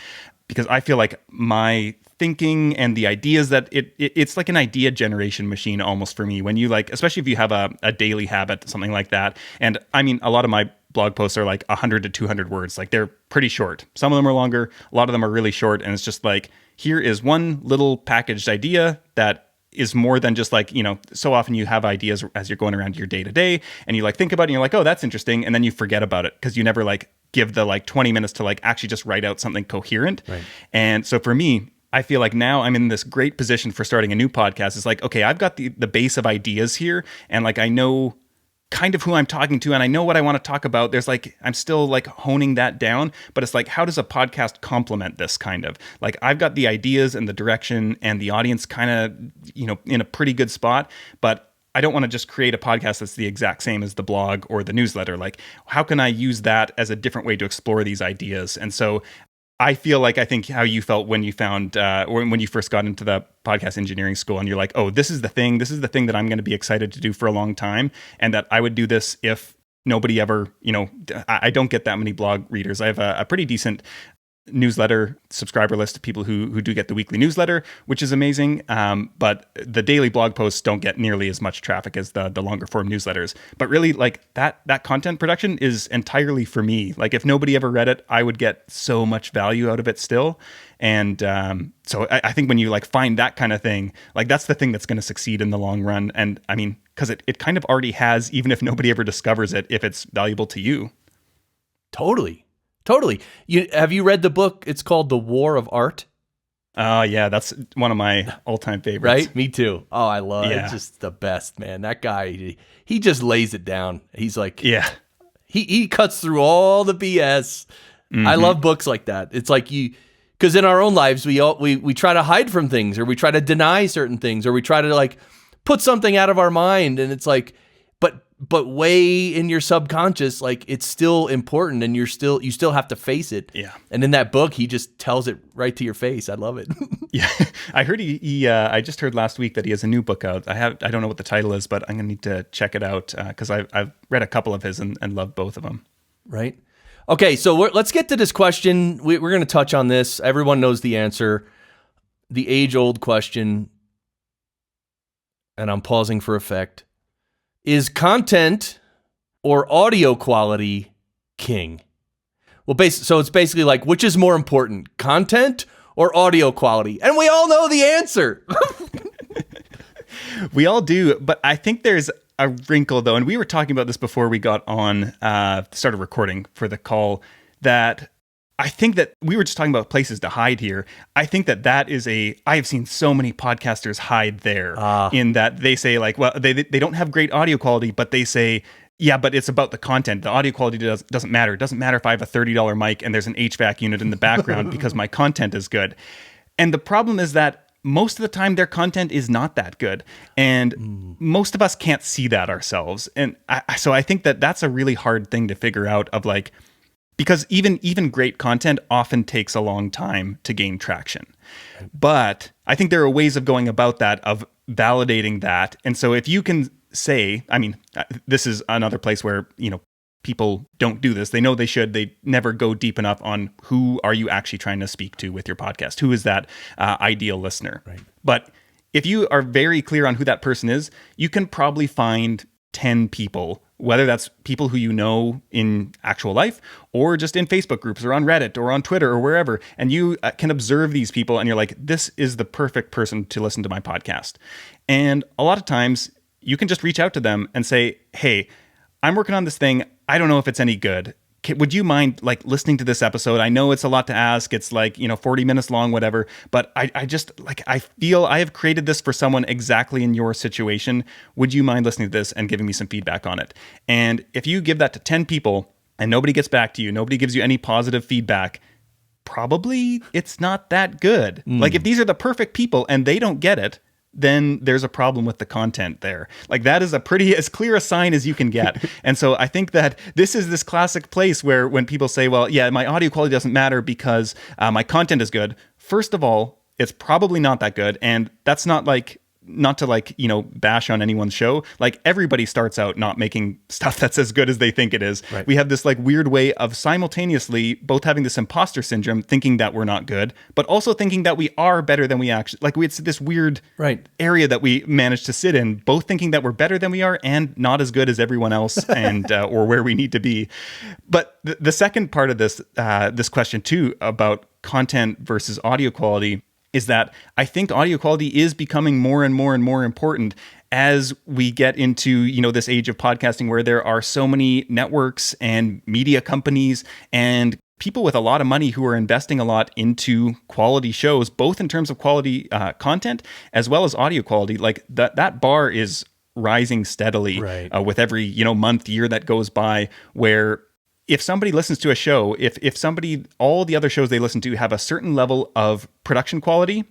because I feel like my thinking and the ideas that it's like an idea generation machine almost for me, when you like, especially if you have a daily habit, something like that. And I mean, a lot of my blog posts are like 100 to 200 words. Like, they're pretty short. Some of them are longer. A lot of them are really short. And it's just like, here is one little packaged idea that is more than just like, so often you have ideas as you're going around your day to day, and you like think about it and you're like, oh, that's interesting. And then you forget about it because you never like give the like 20 minutes to like actually just write out something coherent. Right. And so for me, I feel like now I'm in this great position for starting a new podcast. It's like, okay, I've got the base of ideas here, and like I know kind of who I'm talking to, and I know what I want to talk about. There's like, I'm still like honing that down, but it's like, how does a podcast complement this kind of? Like, I've got the ideas and the direction and the audience kind of, in a pretty good spot, but I don't want to just create a podcast that's the exact same as the blog or the newsletter. Like, how can I use that as a different way to explore these ideas? And so I feel like, I think how you felt when you found, or when you first got into the podcast engineering school, and you're like, oh, this is the thing that I'm going to be excited to do for a long time. And that I would do this if nobody ever, I don't get that many blog readers. I have a pretty decent newsletter subscriber list of people who do get the weekly newsletter, which is amazing. But the daily blog posts don't get nearly as much traffic as the longer form newsletters. But really, like that content production is entirely for me. Like, if nobody ever read it, I would get so much value out of it still. And so I think when you like find that kind of thing, like that's the thing that's going to succeed in the long run. And I mean, because it kind of already has, even if nobody ever discovers it, if it's valuable to you. Totally. Have you read the book? It's called The War of Art. Yeah, that's one of my all-time favorites. Right? Me too. Oh, I love it. It's just the best, man. That guy, he just lays it down. He's like, he cuts through all the BS. Mm-hmm. I love books like that. It's like because in our own lives, we try to hide from things, or we try to deny certain things, or we try to like put something out of our mind. And it's like, but but way in your subconscious, like it's still important, and you still have to face it. Yeah. And in that book, he just tells it right to your face. I love it. Yeah. I heard I just heard last week that he has a new book out. I don't know what the title is, but I'm gonna need to check it out because I've read a couple of his and love both of them. Right. Okay. So let's get to this question. We're going to touch on this. Everyone knows the answer. The age-old question, and I'm pausing for effect. Is content or audio quality king? Well, so it's basically like, which is more important, content or audio quality? And we all know the answer. We all do, but I think there's a wrinkle though, and we were talking about this before we got on, started recording for the call, that I think that we were just talking about places to hide here. I think that is I have seen so many podcasters hide there in that they say like, well, they don't have great audio quality, but they say, yeah, but it's about the content. The audio quality doesn't matter. It doesn't matter if I have a $30 mic and there's an HVAC unit in the background because my content is good. And the problem is that most of the time their content is not that good. And most of us can't see that ourselves. And so I think that's a really hard thing to figure out of like, because even great content often takes a long time to gain traction. But I think there are ways of going about that, of validating that. And so if you can say, I mean, this is another place where, people don't do this. They know they should. They never go deep enough on who are you actually trying to speak to with your podcast? Who is that ideal listener? Right. But if you are very clear on who that person is, you can probably find 10 people, whether that's people who you know in actual life or just in Facebook groups or on Reddit or on Twitter or wherever. And you can observe these people and you're like, this is the perfect person to listen to my podcast. And a lot of times you can just reach out to them and say, hey, I'm working on this thing. I don't know if it's any good. Would you mind like listening to this episode? I know it's a lot to ask. It's like, 40 minutes long, whatever. But I just like, I feel I have created this for someone exactly in your situation. Would you mind listening to this and giving me some feedback on it? And if you give that to 10 people and nobody gets back to you, nobody gives you any positive feedback, probably it's not that good. Like if these are the perfect people and they don't get it, then there's a problem with the content there. Like that is as clear a sign as you can get. And so I think that this is this classic place where when people say, well, yeah, my audio quality doesn't matter because my content is good. First of all, it's probably not that good. And that's not to bash on anyone's show. Like everybody starts out not making stuff that's as good as they think it is. Right. We have this like weird way of simultaneously both having this imposter syndrome, thinking that we're not good, but also thinking that we are better than we actually, like it's this weird area that we manage to sit in, both thinking that we're better than we are and not as good as everyone else and, or where we need to be. But the second part of this question too, about content versus audio quality, is that I think audio quality is becoming more and more and more important as we get into, this age of podcasting where there are so many networks and media companies and people with a lot of money who are investing a lot into quality shows, both in terms of quality content as well as audio quality. Like that bar is rising steadily with every, month, year that goes by, where if somebody listens to a show, if somebody, all the other shows they listen to have a certain level of production quality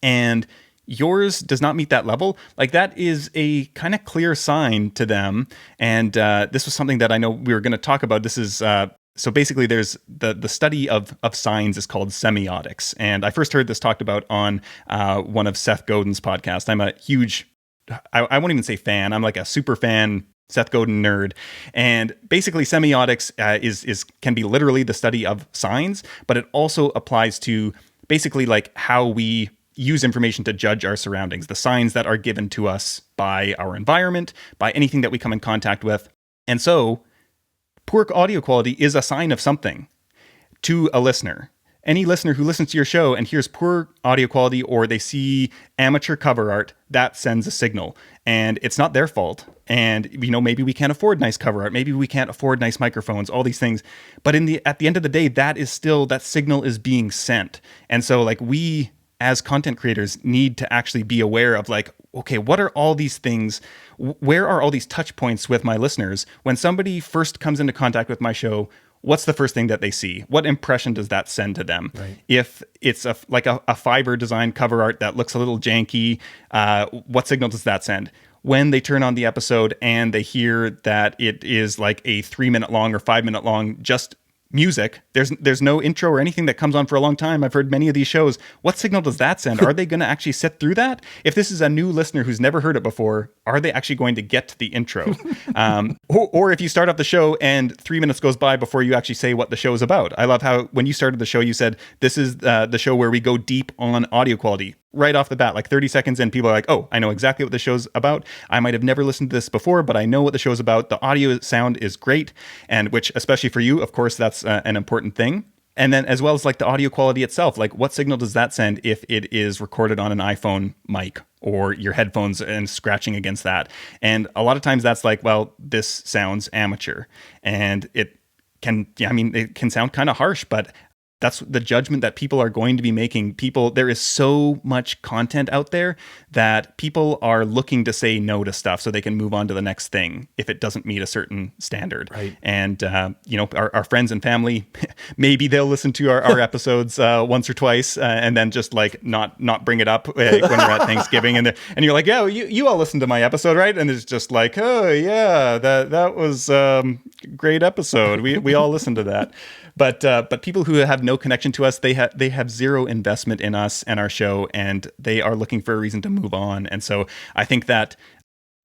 and yours does not meet that level, like that is a kind of clear sign to them. And this was something that I know we were going to talk about. This is, so basically there's the study of signs is called semiotics. And I first heard this talked about on one of Seth Godin's podcasts. I'm a huge, I won't even say fan, I'm like a super fan Seth Godin nerd. And basically semiotics can be literally the study of signs, but it also applies to basically like how we use information to judge our surroundings, the signs that are given to us by our environment, by anything that we come in contact with. And so poor audio quality is a sign of something to a listener. Any listener who listens to your show and hears poor audio quality or they see amateur cover art, that sends a signal. And it's not their fault. And, maybe we can't afford nice cover art. Maybe we can't afford nice microphones, all these things. But at the end of the day, that signal is being sent. And so like we as content creators need to actually be aware of like, okay, what are all these things? Where are all these touch points with my listeners? When somebody first comes into contact with my show, what's the first thing that they see? What impression does that send to them? Right. If it's like a Fiverr design cover art that looks a little janky, what signal does that send? when they turn on the episode and they hear that it is like a 3-minute long or 5-minute long just music. There's no intro or anything that comes on for a long time. I've heard many of these shows. What signal does that send? Are they going to actually sit through that? If this is a new listener who's never heard it before, are they actually going to get to the intro? Or if you start off the show and 3 minutes goes by before you actually say what the show is about. I love how when you started the show, you said, this is the show where we go deep on audio quality. Right off the bat, like 30 seconds in, people are like, oh, I know exactly what the show's about. I might have never listened to this before, but I know what the show's about. The audio sound is great. And which, especially for you, of course, that's an important thing. And then as well as like the audio quality itself, like what signal does that send if it is recorded on an iPhone mic or your headphones and scratching against that? And a lot of times that's like, well, this sounds amateur. And it can sound kind of harsh, but that's the judgment that people are going to be making. There is so much content out there that people are looking to say no to stuff so they can move on to the next thing if it doesn't meet a certain standard. Right. And, our friends and family, maybe they'll listen to our episodes once or twice and then just like not bring it up when we're at Thanksgiving. And you're like, yeah, you all listened to my episode, right? And it's just like, oh, yeah, that was great episode. We all listened to that. But people who have no connection to us, they have zero investment in us and our show, and they are looking for a reason to move on. And so I think that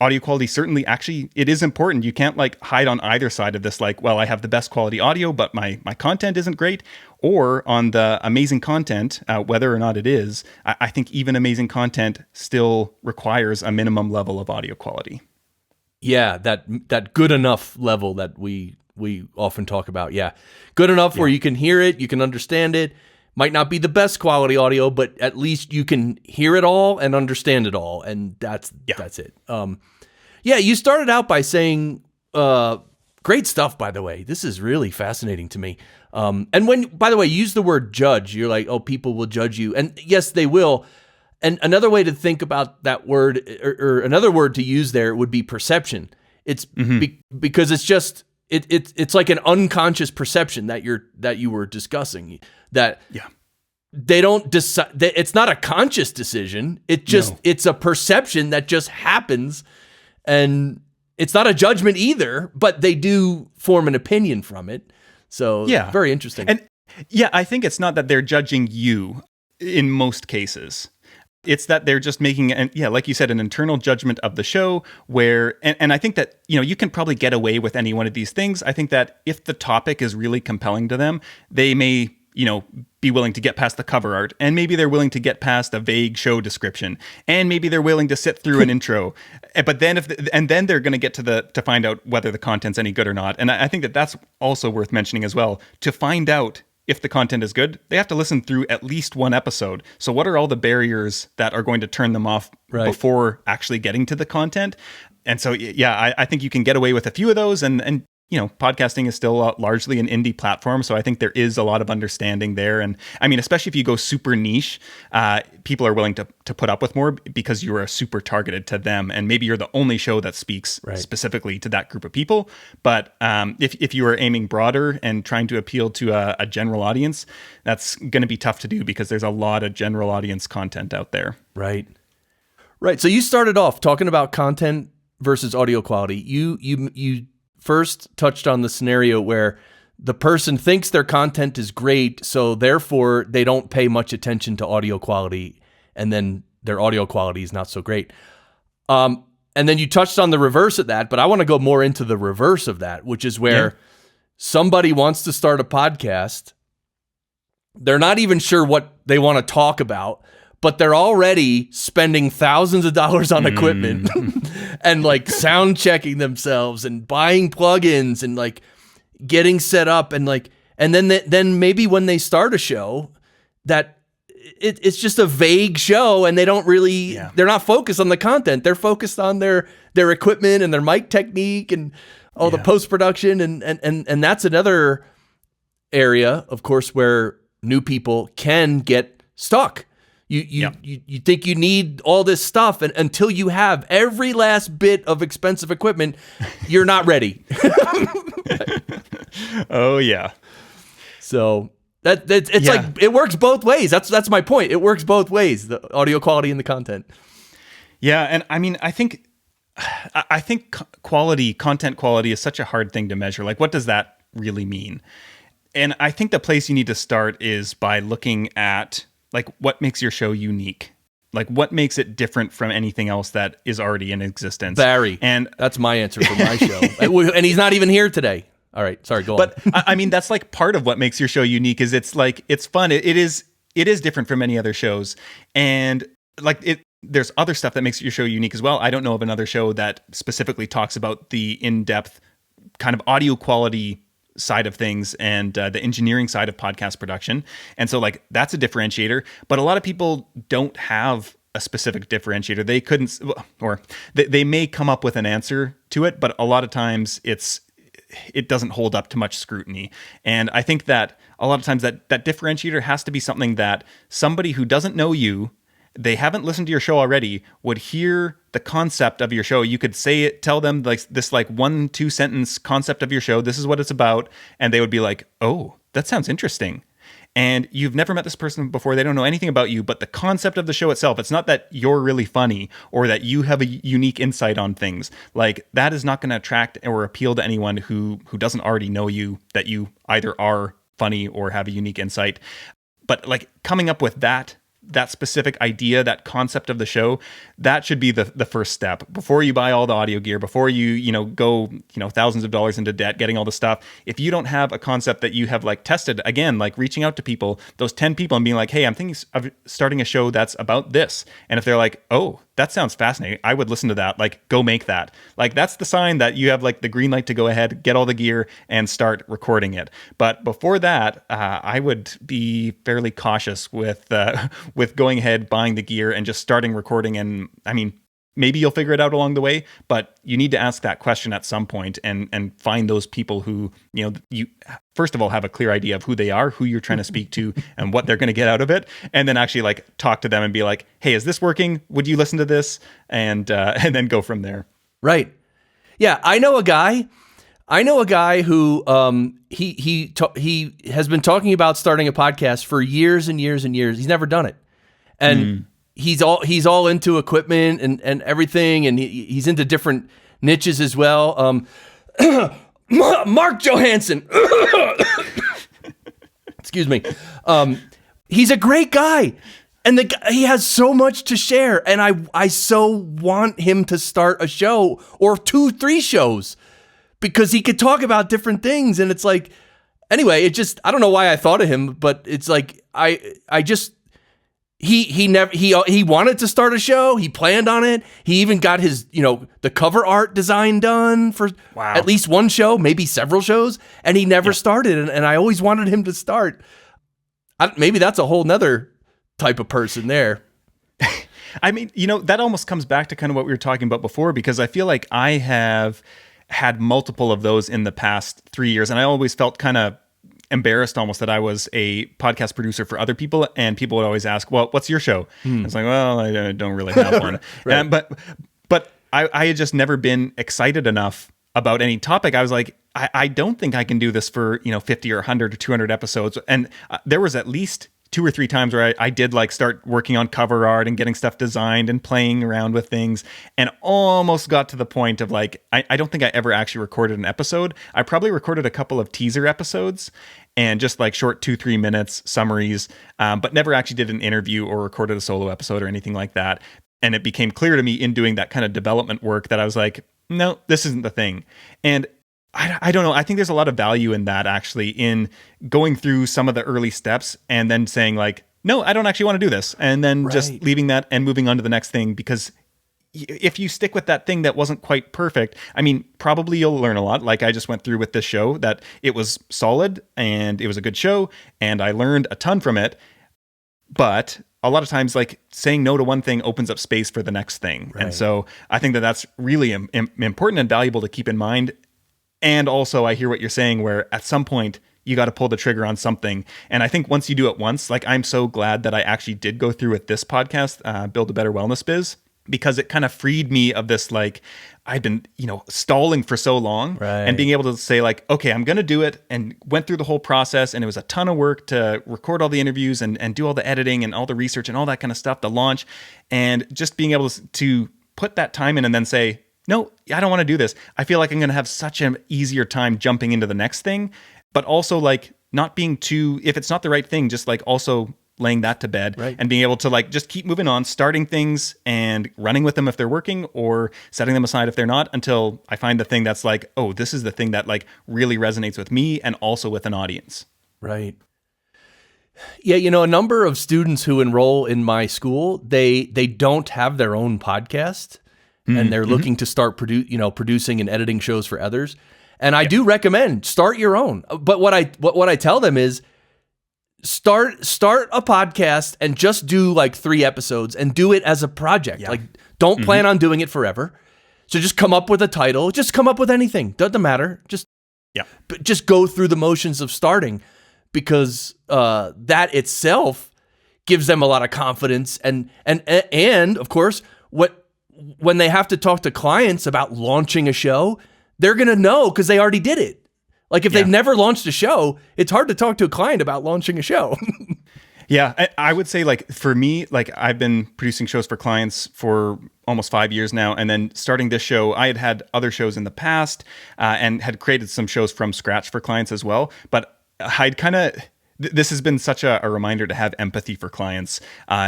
audio quality certainly actually it is important. You can't like hide on either side of this. Like, well, I have the best quality audio, but my content isn't great. Or on the amazing content, whether or not it is, I think even amazing content still requires a minimum level of audio quality. Yeah, that good enough level that we often talk about. Yeah. Good enough where you can hear it, you can understand it. Might not be the best quality audio, but at least you can hear it all and understand it all. And that's it. You started out by saying, great stuff, by the way. This is really fascinating to me. And when, by the way, you use the word judge, you're like, oh, people will judge you. And yes, they will. And another way to think about that word or another word to use there would be perception. It's because it's just, it's like an unconscious perception that you were discussing that they don't decide. It's not a conscious decision. It's a perception that just happens, and it's not a judgment either. But they do form an opinion from it. So very interesting. And I think it's not that they're judging you in most cases. It's that they're just making, like you said, an internal judgment of the show where, and I think that, you can probably get away with any one of these things. I think that if the topic is really compelling to them, they may, be willing to get past the cover art, and maybe they're willing to get past a vague show description, and maybe they're willing to sit through an intro. But then then they're going to get to find out whether the content's any good or not. And I think that that's also worth mentioning as well. To find out if the content is good, they have to listen through at least one episode. So what are all the barriers that are going to turn them off before actually getting to the content? And so, I think you can get away with a few of those. And podcasting is still largely an indie platform. So I think there is a lot of understanding there. And I mean, especially if you go super niche, people are willing to put up with more because you are super targeted to them. And maybe you're the only show that speaks specifically to that group of people. But if you are aiming broader and trying to appeal to a general audience, that's going to be tough to do because there's a lot of general audience content out there. Right. So you started off talking about content versus audio quality. You first touched on the scenario where the person thinks their content is great, so therefore they don't pay much attention to audio quality, and then their audio quality is not so great. And then you touched on the reverse of that, but I want to go more into the reverse of that, which is where somebody wants to start a podcast. They're not even sure what they want to talk about, but they're already spending thousands of dollars on equipment and like sound checking themselves and buying plugins and like getting set up and then maybe when they start a show that it's just a vague show and they don't really they're not focused on the content. They're focused on their equipment and their mic technique and all the post-production and that's another area, of course, where new people can get stuck. You think you need all this stuff, and until you have every last bit of expensive equipment, you're not ready. Oh yeah. So it's like it works both ways. That's my point. It works both ways, the audio quality and the content. Yeah, and I mean, I think I think content quality is such a hard thing to measure. Like, what does that really mean? And I think the place you need to start is by looking at like what makes your show unique. Like what makes it different from anything else that is already in existence. Barry. And that's my answer for my show. And he's not even here today. All right, sorry, go on. But I mean, that's like part of what makes your show unique is it's fun. It is different from many other shows. And like there's other stuff that makes your show unique as well. I don't know of another show that specifically talks about the in-depth kind of audio quality side of things and the engineering side of podcast production. And so like that's a differentiator, but a lot of people don't have a specific differentiator. They couldn't, or they may come up with an answer to it, but a lot of times it doesn't hold up to much scrutiny. And I think that a lot of times that differentiator has to be something that somebody who doesn't know you, they haven't listened to your show already, would hear the concept of your show. You could say it, tell them like this like 1-2 sentence concept of your show. This is what it's about. And they would be like, oh, that sounds interesting. And you've never met this person before. They don't know anything about you, but the concept of the show itself, it's not that you're really funny or that you have a unique insight on things. Like that is not going to attract or appeal to anyone who doesn't already know you, that you either are funny or have a unique insight. But like coming up with that specific idea, that concept of the show, that should be the first step before you buy all the audio gear, before you go thousands of dollars into debt getting all the stuff. If you don't have a concept that you have like tested, again, like reaching out to people, those 10 people, and being like, hey, I'm thinking of starting a show that's about this. And if they're like, oh, that sounds fascinating, I would listen to that, like go make that. Like that's the sign that you have like the green light to go ahead, get all the gear and start recording it. But before that, I would be fairly cautious with going ahead, buying the gear and just starting recording. And I mean, maybe you'll figure it out along the way, but you need to ask that question at some point and find those people who, you first of all have a clear idea of who they are, who you're trying to speak to and what they're going to get out of it. And then actually like talk to them and be like, hey, is this working? Would you listen to this? And then go from there. Right. Yeah. I know a guy who he has been talking about starting a podcast for years and years and years. He's never done it. And he's all into equipment and everything, and he's into different niches as well. Mark Johansson, excuse me. He's a great guy, and he has so much to share, and I so want him to start a show or 2-3 shows because he could talk about different things, and it's like, anyway, I don't know why I thought of him, but it's like I just. He wanted to start a show. He planned on it. He even got his, the cover art design done for at least one show, maybe several shows, and he never started. And I always wanted him to start. Maybe that's a whole nother type of person there. I mean, that almost comes back to kind of what we were talking about before, because I feel like I have had multiple of those in the past 3 years, and I always felt kind of embarrassed almost that I was a podcast producer for other people, and people would always ask, well, what's your show? It's like, well, I don't really have one. Right. But I had just never been excited enough about any topic. I was like, I don't think I can do this for 50 or 100 or 200 episodes. And there was at least 2 or 3 times where I did like start working on cover art and getting stuff designed and playing around with things, and almost got to the point of like, I don't think I ever actually recorded an episode. I probably recorded a couple of teaser episodes and just like short 2-3 minutes summaries, but never actually did an interview or recorded a solo episode or anything like that. And it became clear to me in doing that kind of development work that I was like, no, this isn't the thing. And I don't know. I think there's a lot of value in that, actually, in going through some of the early steps and then saying like, no, I don't actually want to do this. And then just leaving that and moving on to the next thing. Because if you stick with that thing that wasn't quite perfect, I mean, probably you'll learn a lot. Like I just went through with this show, that it was solid and it was a good show and I learned a ton from it. But a lot of times, like saying no to one thing opens up space for the next thing. Right. And so I think that that's really important and valuable to keep in mind. And also, I hear what you're saying, where at some point you got to pull the trigger on something. And I think once you do it once, like I'm so glad that I actually did go through with this podcast, Build a Better Wellness Biz, because it kind of freed me of this, like, I've been, stalling for so long, and being able to say like, okay, I'm going to do it, and went through the whole process. And it was a ton of work to record all the interviews and do all the editing and all the research and all that kind of stuff, the launch, and just being able to put that time in and then say, no, I don't want to do this. I feel like I'm going to have such an easier time jumping into the next thing, but also like not being too, if it's not the right thing, just like also laying that to bed and being able to like just keep moving on, starting things and running with them if they're working or setting them aside if they're not, until I find the thing that's like, oh, this is the thing that like really resonates with me and also with an audience. Right. Yeah, you know, a number of students who enroll in my school, they don't have their own podcast, and they're looking to start producing and editing shows for others. And I do recommend start your own. But what I tell them is start a podcast and just do like 3 episodes and do it as a project. Like don't plan on doing it forever. So just come up with a title, just come up with anything. Doesn't matter. Just go through the motions of starting, because that itself gives them a lot of confidence, and of course, when they have to talk to clients about launching a show, they're gonna know because they already did it. Like if they've never launched a show, it's hard to talk to a client about launching a show. Yeah, I would say like for me, like I've been producing shows for clients for almost 5 years now. And then starting this show, I had other shows in the past and had created some shows from scratch for clients as well. But I'd kind of, this has been such a reminder to have empathy for clients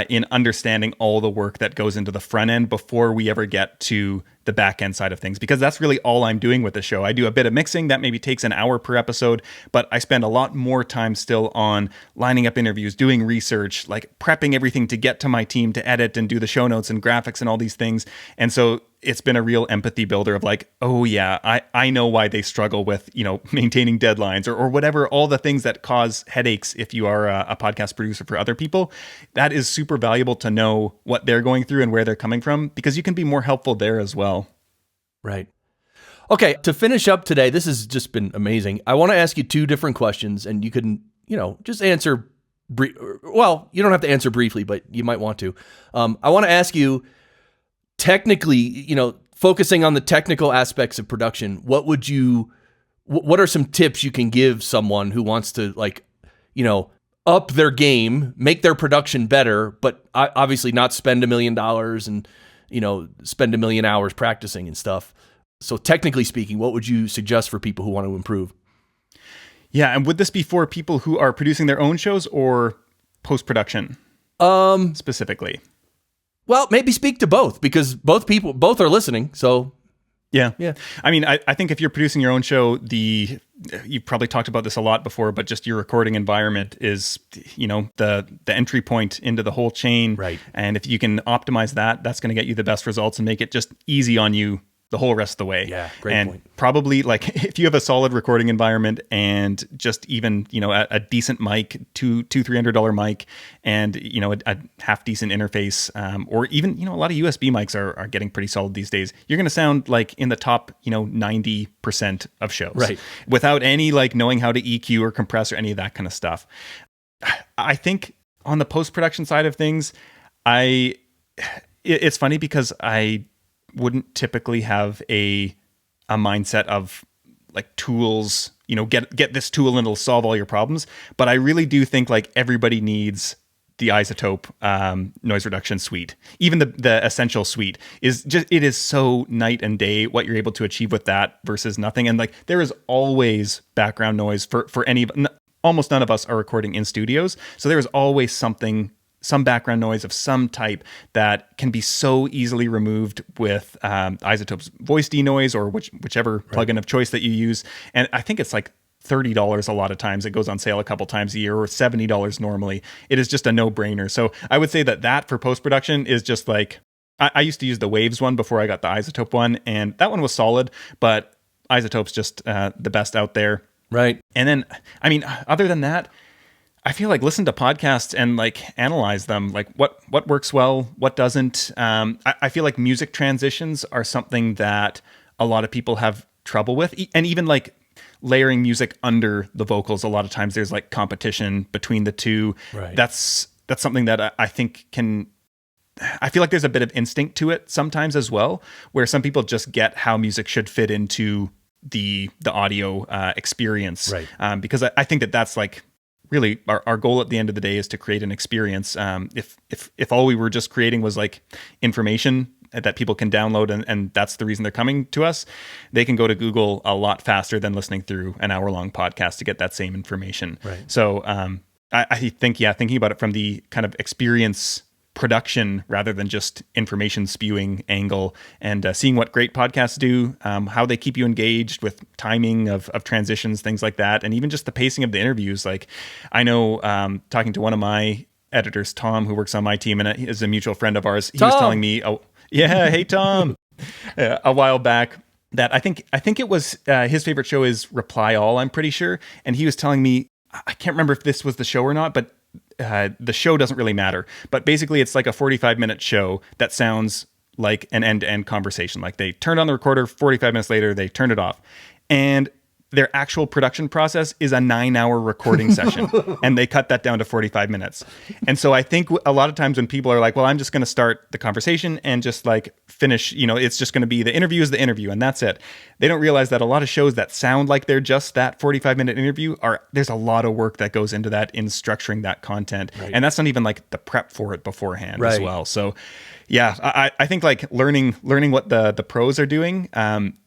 in understanding all the work that goes into the front end before we ever get to the back end side of things, because that's really all I'm doing with the show. I do a bit of mixing that maybe takes an hour per episode, but I spend a lot more time still on lining up interviews, doing research, like prepping everything to get to my team to edit and do the show notes and graphics and all these things. And so it's been a real empathy builder of like, oh yeah, I know why they struggle with, maintaining deadlines or whatever, all the things that cause headaches if you are a podcast producer for other people. That is super valuable to know what they're going through and where they're coming from, because you can be more helpful there as well. Right. Okay, to finish up today, this has just been amazing. I want to ask you 2 different questions, and you can, just answer. Well, you don't have to answer briefly, but you might want to. I want to ask you, technically, focusing on the technical aspects of production, what are some tips you can give someone who wants to up their game, make their production better, but obviously not spend $1 million and spend 1 million hours practicing and stuff. So technically speaking, what would you suggest for people who want to improve? Yeah. And would this be for people who are producing their own shows or post-production specifically? Well, maybe speak to both, because both are listening. So yeah. I mean, I think if you're producing your own show, you've probably talked about this a lot before, but just your recording environment is, the entry point into the whole chain. Right. And if you can optimize that, that's going to get you the best results and make it just easy on you the whole rest of the way. Yeah, great point. Probably like if you have a solid recording environment and just even, a decent mic, $200-$300 mic, and, a half decent interface, or even, a lot of USB mics are getting pretty solid these days. You're going to sound like in the top, 90% of shows. Right. Without any like knowing how to EQ or compress or any of that kind of stuff. I think on the post-production side of things, it's funny because I wouldn't typically have a mindset of like tools, get this tool and it'll solve all your problems. But I really do think like everybody needs the iZotope noise reduction suite. Even the essential suite it is so night and day what you're able to achieve with that versus nothing. And like there is always background noise for almost none of us are recording in studios. So there is always some background noise of some type that can be so easily removed with iZotope's voice denoise or whichever plugin of choice that you use. And I think it's like $30 a lot of times. It goes on sale a couple times a year, or $70 normally. It is just a no-brainer. So I would say that for post-production is just like, I used to use the Waves one before I got the iZotope one, and that one was solid, but iZotope's just the best out there. Right. And then, I mean, other than that, I feel like listen to podcasts and like analyze them, like what works well, what doesn't. I feel like music transitions are something that a lot of people have trouble with, and even like layering music under the vocals. A lot of times there's like competition between the two. Right. That's something that I think I feel like there's a bit of instinct to it sometimes as well, where some people just get how music should fit into the audio experience. Right. Because I think that's like, really, our goal at the end of the day is to create an experience. If all we were just creating was like information, that people can download, and that's the reason they're coming to us, they can go to Google a lot faster than listening through an hour-long podcast to get that same information. Right. So I think, thinking about it from the kind of experience production rather than just information spewing angle, and seeing what great podcasts do, how they keep you engaged with timing of transitions, things like that, and even just the pacing of the interviews. Like, I know, talking to one of my editors, Tom, who works on my team and is a mutual friend of ours, he was telling me, hey Tom, a while back, that I think it was his favorite show is Reply All, I'm pretty sure, and he was telling me, I can't remember if this was the show or not, but the show doesn't really matter. But basically, it's like a 45-minute show that sounds like an end-to-end conversation. Like, they turned on the recorder, 45 minutes later, they turned it off. And their actual production process is a 9-hour recording session, and they cut that down to 45 minutes. And so I think a lot of times when people are like, well, I'm just going to start the conversation and just like finish, it's just going to be the interview is the interview and that's it. They don't realize that a lot of shows that sound like they're just that 45-minute interview there's a lot of work that goes into that in structuring that content. Right. And that's not even like the prep for it beforehand as well. So yeah, I think like learning what the pros are doing,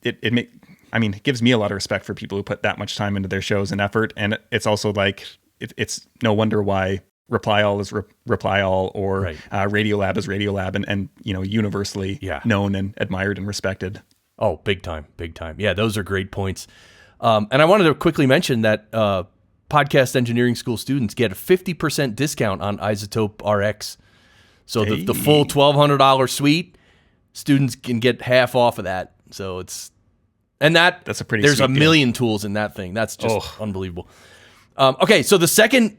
it gives me a lot of respect for people who put that much time into their shows and effort. And it's also like, it's no wonder why Reply All is Reply All, or right. Radiolab is Radiolab, and universally known and admired and respected. Oh, big time. Yeah, those are great points. And I wanted to quickly mention that podcast engineering school students get a 50% discount on iZotope RX. So the full $1,200 suite, students can get half off of that. So that's a pretty. There's a million tools in that thing. That's just unbelievable. Okay, so the second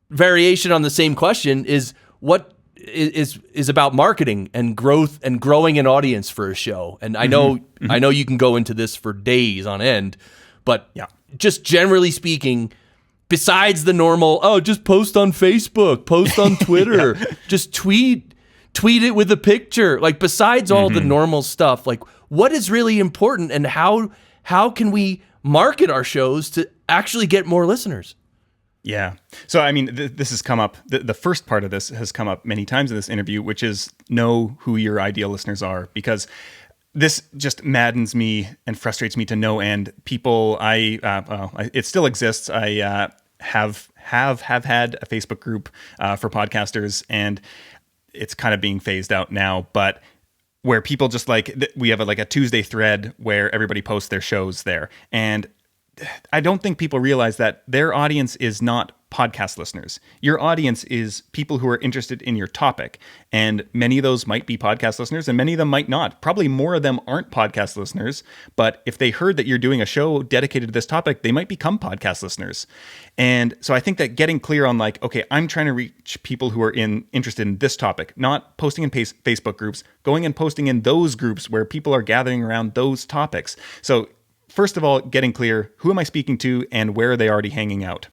variation on the same question is what is about marketing and growth and growing an audience for a show. And I know you can go into this for days on end, but just generally speaking, besides the normal, just post on Facebook, post on Twitter, just tweet it with a picture. Like, besides all the normal stuff, like, what is really important, and how can we market our shows to actually get more listeners? Yeah. So, I mean, this has come up. The first part of this has come up many times in this interview, which is know who your ideal listeners are, because this just maddens me and frustrates me to no end. People, it still exists. I have had a Facebook group for podcasters, and it's kind of being phased out now, but where people just we have a Tuesday thread where everybody posts their shows there. And I don't think people realize that their audience is not podcast listeners. Your audience is people who are interested in your topic. And many of those might be podcast listeners, and many of them might not. Probably more of them aren't podcast listeners, but if they heard that you're doing a show dedicated to this topic, they might become podcast listeners. And so I think that getting clear on okay, I'm trying to reach people who are interested in this topic, not posting in Facebook groups, going and posting in those groups where people are gathering around those topics. So first of all, getting clear, who am I speaking to and where are they already hanging out?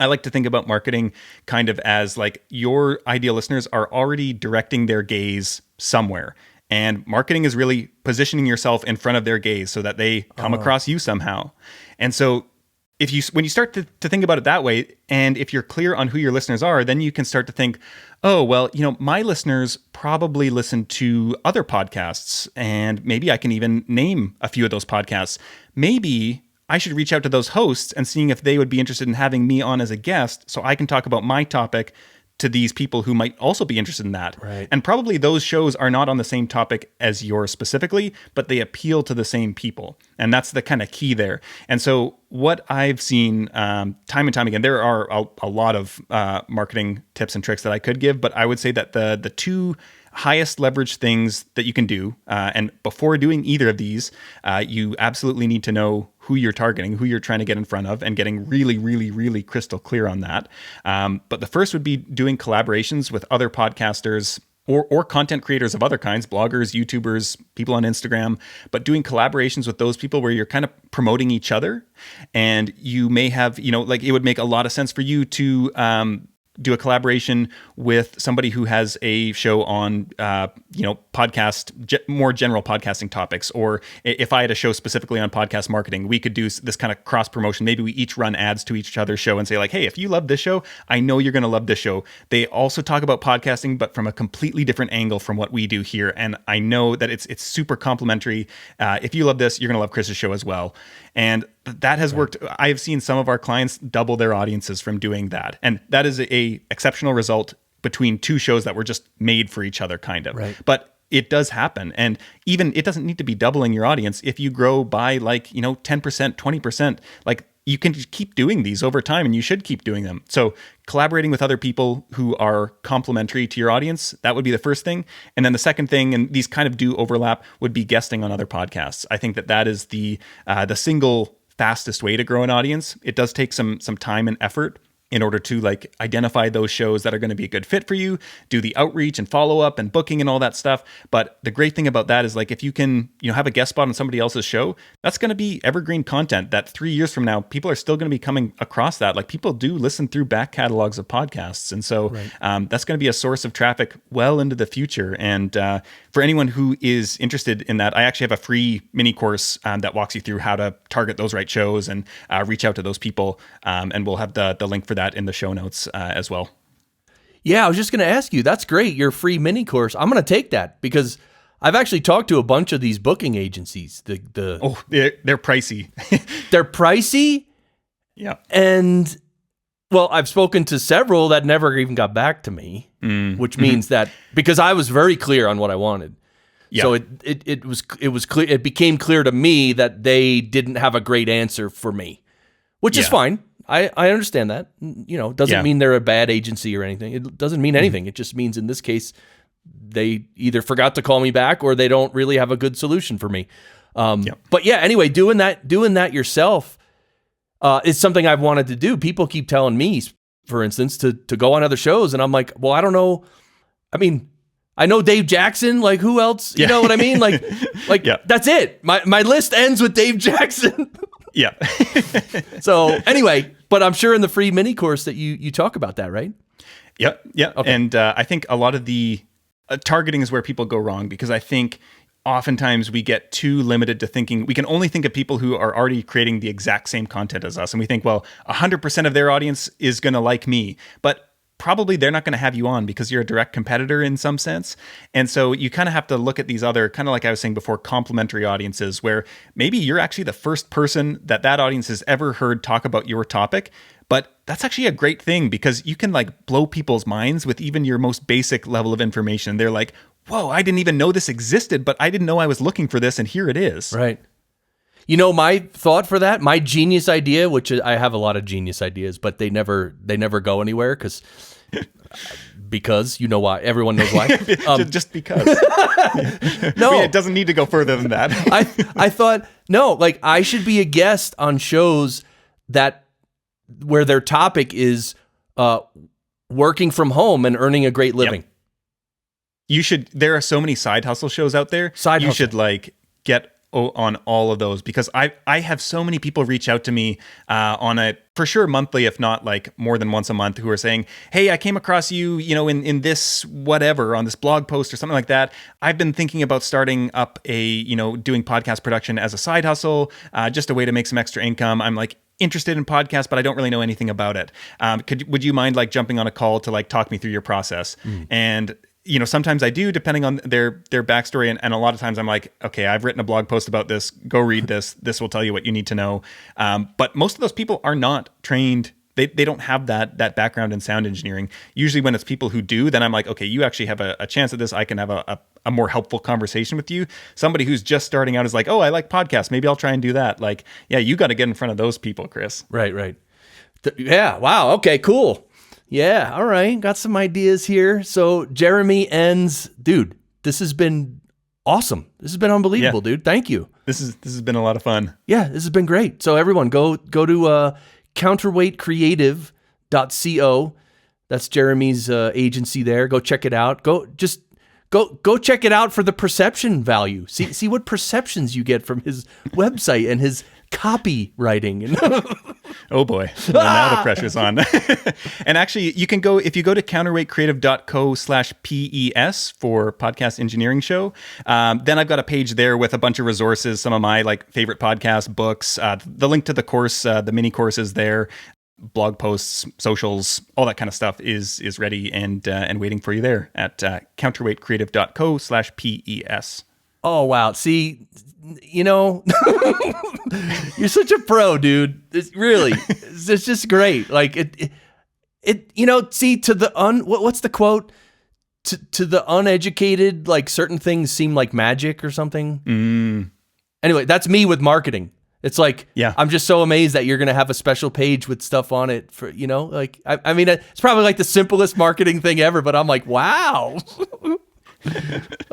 I like to think about marketing kind of as your ideal listeners are already directing their gaze somewhere. And marketing is really positioning yourself in front of their gaze so that they come across you somehow. And so when you start to think about it that way, and if you're clear on who your listeners are, then you can start to think, oh, well, my listeners probably listen to other podcasts, and maybe I can even name a few of those podcasts. Maybe I should reach out to those hosts and seeing if they would be interested in having me on as a guest so I can talk about my topic to these people who might also be interested in that. Right. And probably those shows are not on the same topic as yours specifically, but they appeal to the same people. And that's the kind of key there. And so what I've seen time and time again, there are a lot of marketing tips and tricks that I could give, but I would say that the two highest leverage things that you can do, and before doing either of these, you absolutely need to know who you're targeting, who you're trying to get in front of, and getting really, really, really crystal clear on that. But the first would be doing collaborations with other podcasters or content creators of other kinds, bloggers, YouTubers, people on Instagram, but doing collaborations with those people where you're kind of promoting each other. And you may have, it would make a lot of sense for you to do a collaboration with somebody who has a show on, more general podcasting topics, or if I had a show specifically on podcast marketing, we could do this kind of cross promotion. Maybe we each run ads to each other's show and say like, hey, if you love this show, I know you're going to love this show. They also talk about podcasting, but from a completely different angle from what we do here. And I know that it's super complimentary. If you love this, you're going to love Chris's show as well. And that has worked. I have seen some of our clients double their audiences from doing that. And that is a exceptional result between two shows that were just made for each other, kind of. Right. But it does happen. And even it doesn't need to be doubling your audience. If you grow by 10%, 20%, you can keep doing these over time, and you should keep doing them. So collaborating with other people who are complementary to your audience, that would be the first thing. And then the second thing, and these kind of do overlap, would be guesting on other podcasts. I think that is the single fastest way to grow an audience. It does take some time and effort in order to identify those shows that are going to be a good fit for you, do the outreach and follow up and booking and all that stuff. But the great thing about that is if you can, have a guest spot on somebody else's show, that's going to be evergreen content that 3 years from now, people are still going to be coming across that. People do listen through back catalogs of podcasts. And so that's going to be a source of traffic well into the future. And for anyone who is interested in that, I actually have a free mini course that walks you through how to target those right shows and reach out to those people. And we'll have the link for that in the show notes as well. Yeah, I was just going to ask you. That's great. Your free mini course. I'm going to take that because I've actually talked to a bunch of these booking agencies. They're pricey. They're pricey. Yeah. And I've spoken to several that never even got back to me, which means that because I was very clear on what I wanted. Yeah. So it was clear. It became clear to me that they didn't have a great answer for me, which is fine. I understand that. It doesn't mean they're a bad agency or anything. It doesn't mean anything. It just means in this case, they either forgot to call me back or they don't really have a good solution for me. But yeah, anyway, doing that yourself is something I've wanted to do. People keep telling me, for instance, to go on other shows, and I'm like, well, I don't know. I mean, I know Dave Jackson. Who else? You know what I mean? That's it. My list ends with Dave Jackson. Yeah. So anyway, but I'm sure in the free mini course that you talk about that, right? Yep. Yeah. Okay. And I think a lot of the targeting is where people go wrong, because I think oftentimes we get too limited to thinking. We can only think of people who are already creating the exact same content as us. And we think, 100% of their audience is going to like me. But probably they're not going to have you on because you're a direct competitor in some sense. And so you kind of have to look at these other, kind of like I was saying before, complementary audiences where maybe you're actually the first person that audience has ever heard talk about your topic. But that's actually a great thing because you can blow people's minds with even your most basic level of information. They're like, whoa, I didn't even know this existed, but I didn't know I was looking for this, and here it is. Right. My thought for that, my genius idea, which I have a lot of genius ideas, but they never go anywhere because you know why. Everyone knows why. Just because. No, it doesn't need to go further than that. I thought, no, I should be a guest on shows where their topic is working from home and earning a great living. Yep. You should. There are so many side hustle shows out there. You should get on all of those, because I have so many people reach out to me on a for sure monthly, if not more than once a month, who are saying, hey, I came across you, in this whatever, on this blog post or something like that. I've been thinking about starting up doing podcast production as a side hustle, just a way to make some extra income. I'm interested in podcasts, but I don't really know anything about it. Would you mind jumping on a call to talk me through your process? And sometimes I do, depending on their backstory. And a lot of times I'm like, okay, I've written a blog post about this. Go read this. This will tell you what you need to know. But most of those people are not trained. They don't have that background in sound engineering. Usually when it's people who do, then I'm like, okay, you actually have a chance at this. I can have a more helpful conversation with you. Somebody who's just starting out is like, oh, I like podcasts. Maybe I'll try and do that. You got to get in front of those people, Chris. Right. Yeah. Wow. Okay, cool. Yeah, all right. Got some ideas here. So Jeremy Enns, dude, this has been awesome. This has been unbelievable, dude. Thank you. This has been a lot of fun. Yeah, this has been great. So everyone, go to counterweightcreative.co. That's Jeremy's agency there. Go check it out. Go check it out for the perception value. See what perceptions you get from his website and his copywriting. Oh boy, now the pressure's on. And actually, you can go, if you go to counterweightcreative.co/PES for podcast engineering show, then I've got a page there with a bunch of resources, some of my like favorite podcasts, books, the link to the course, the mini courses there, blog posts, socials, all that kind of stuff is ready and waiting for you there at counterweightcreative.co/PES. Oh, wow. See, you know, you're such a pro, dude. It's just great. Like it, you know, see, to the what's the quote? To the uneducated, like certain things seem like magic or something. Anyway, that's me with marketing. It's like, yeah, I'm just so amazed that you're going to have a special page with stuff on it for, you know, like, I mean, it's probably like the simplest marketing thing ever, but I'm like, wow.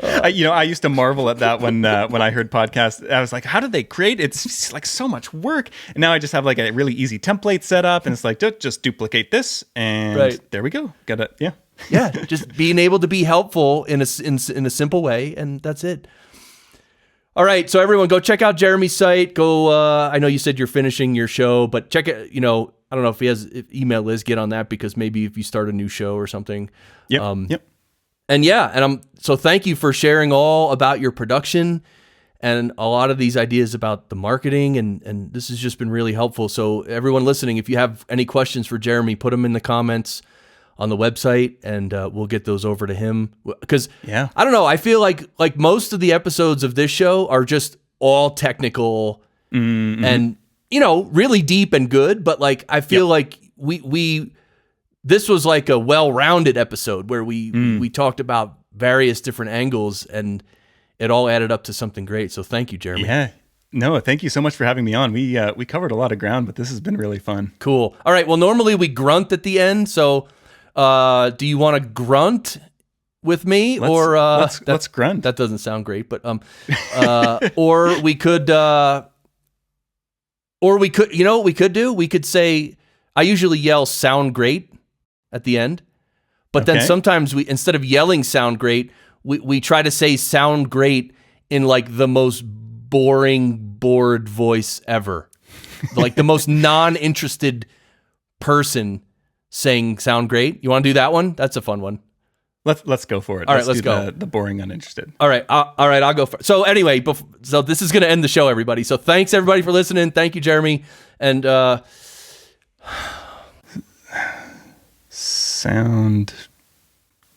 I used to marvel at that when I heard podcasts. I was like, how did they create? It's like so much work. And now I just have like a really easy template set up, and it's like, just duplicate this, and there we go. Got it. Yeah. Yeah. Just being able to be helpful in a simple way, and that's it. All right, so everyone, go check out Jeremy's site. Go. I know you said you're finishing your show, but check it. You know, I don't know if if email Liz, get on that, because maybe if you start a new show or something. Yep. And yeah, and so thank you for sharing all about your production and a lot of these ideas about the marketing, and this has just been really helpful. So everyone listening, if you have any questions for Jeremy, put them in the comments on the website, and we'll get those over to him. Because I don't know, I feel like most of the episodes of this show are just all technical and, you know, really deep and good. But like, I feel like this was like a well-rounded episode where we talked about various different angles, and it all added up to something great. So thank you, Jeremy. Yeah. No, thank you so much for having me on. We covered a lot of ground, but this has been really fun. Cool. All right. Well, normally we grunt at the end. So do you want to grunt with me? Let's grunt. That doesn't sound great, but or we could, you know what we could do? We could say, I usually yell "sound great" at the end, but then sometimes instead of yelling "sound great," we try to say "sound great" in like the most bored voice ever, like the most non-interested person saying "sound great." You want to do that one? That's a fun one. Let's go for it. All right, let's go. The boring uninterested. All right, I'll go first. So anyway, so this is going to end the show, everybody. So thanks everybody for listening. Thank you, Jeremy, and sound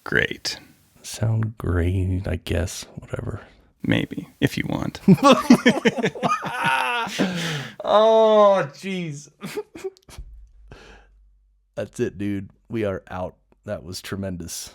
great. Sound great, I guess. Whatever. Maybe if you want. Oh, jeez. That's it, dude. We are out. That was tremendous.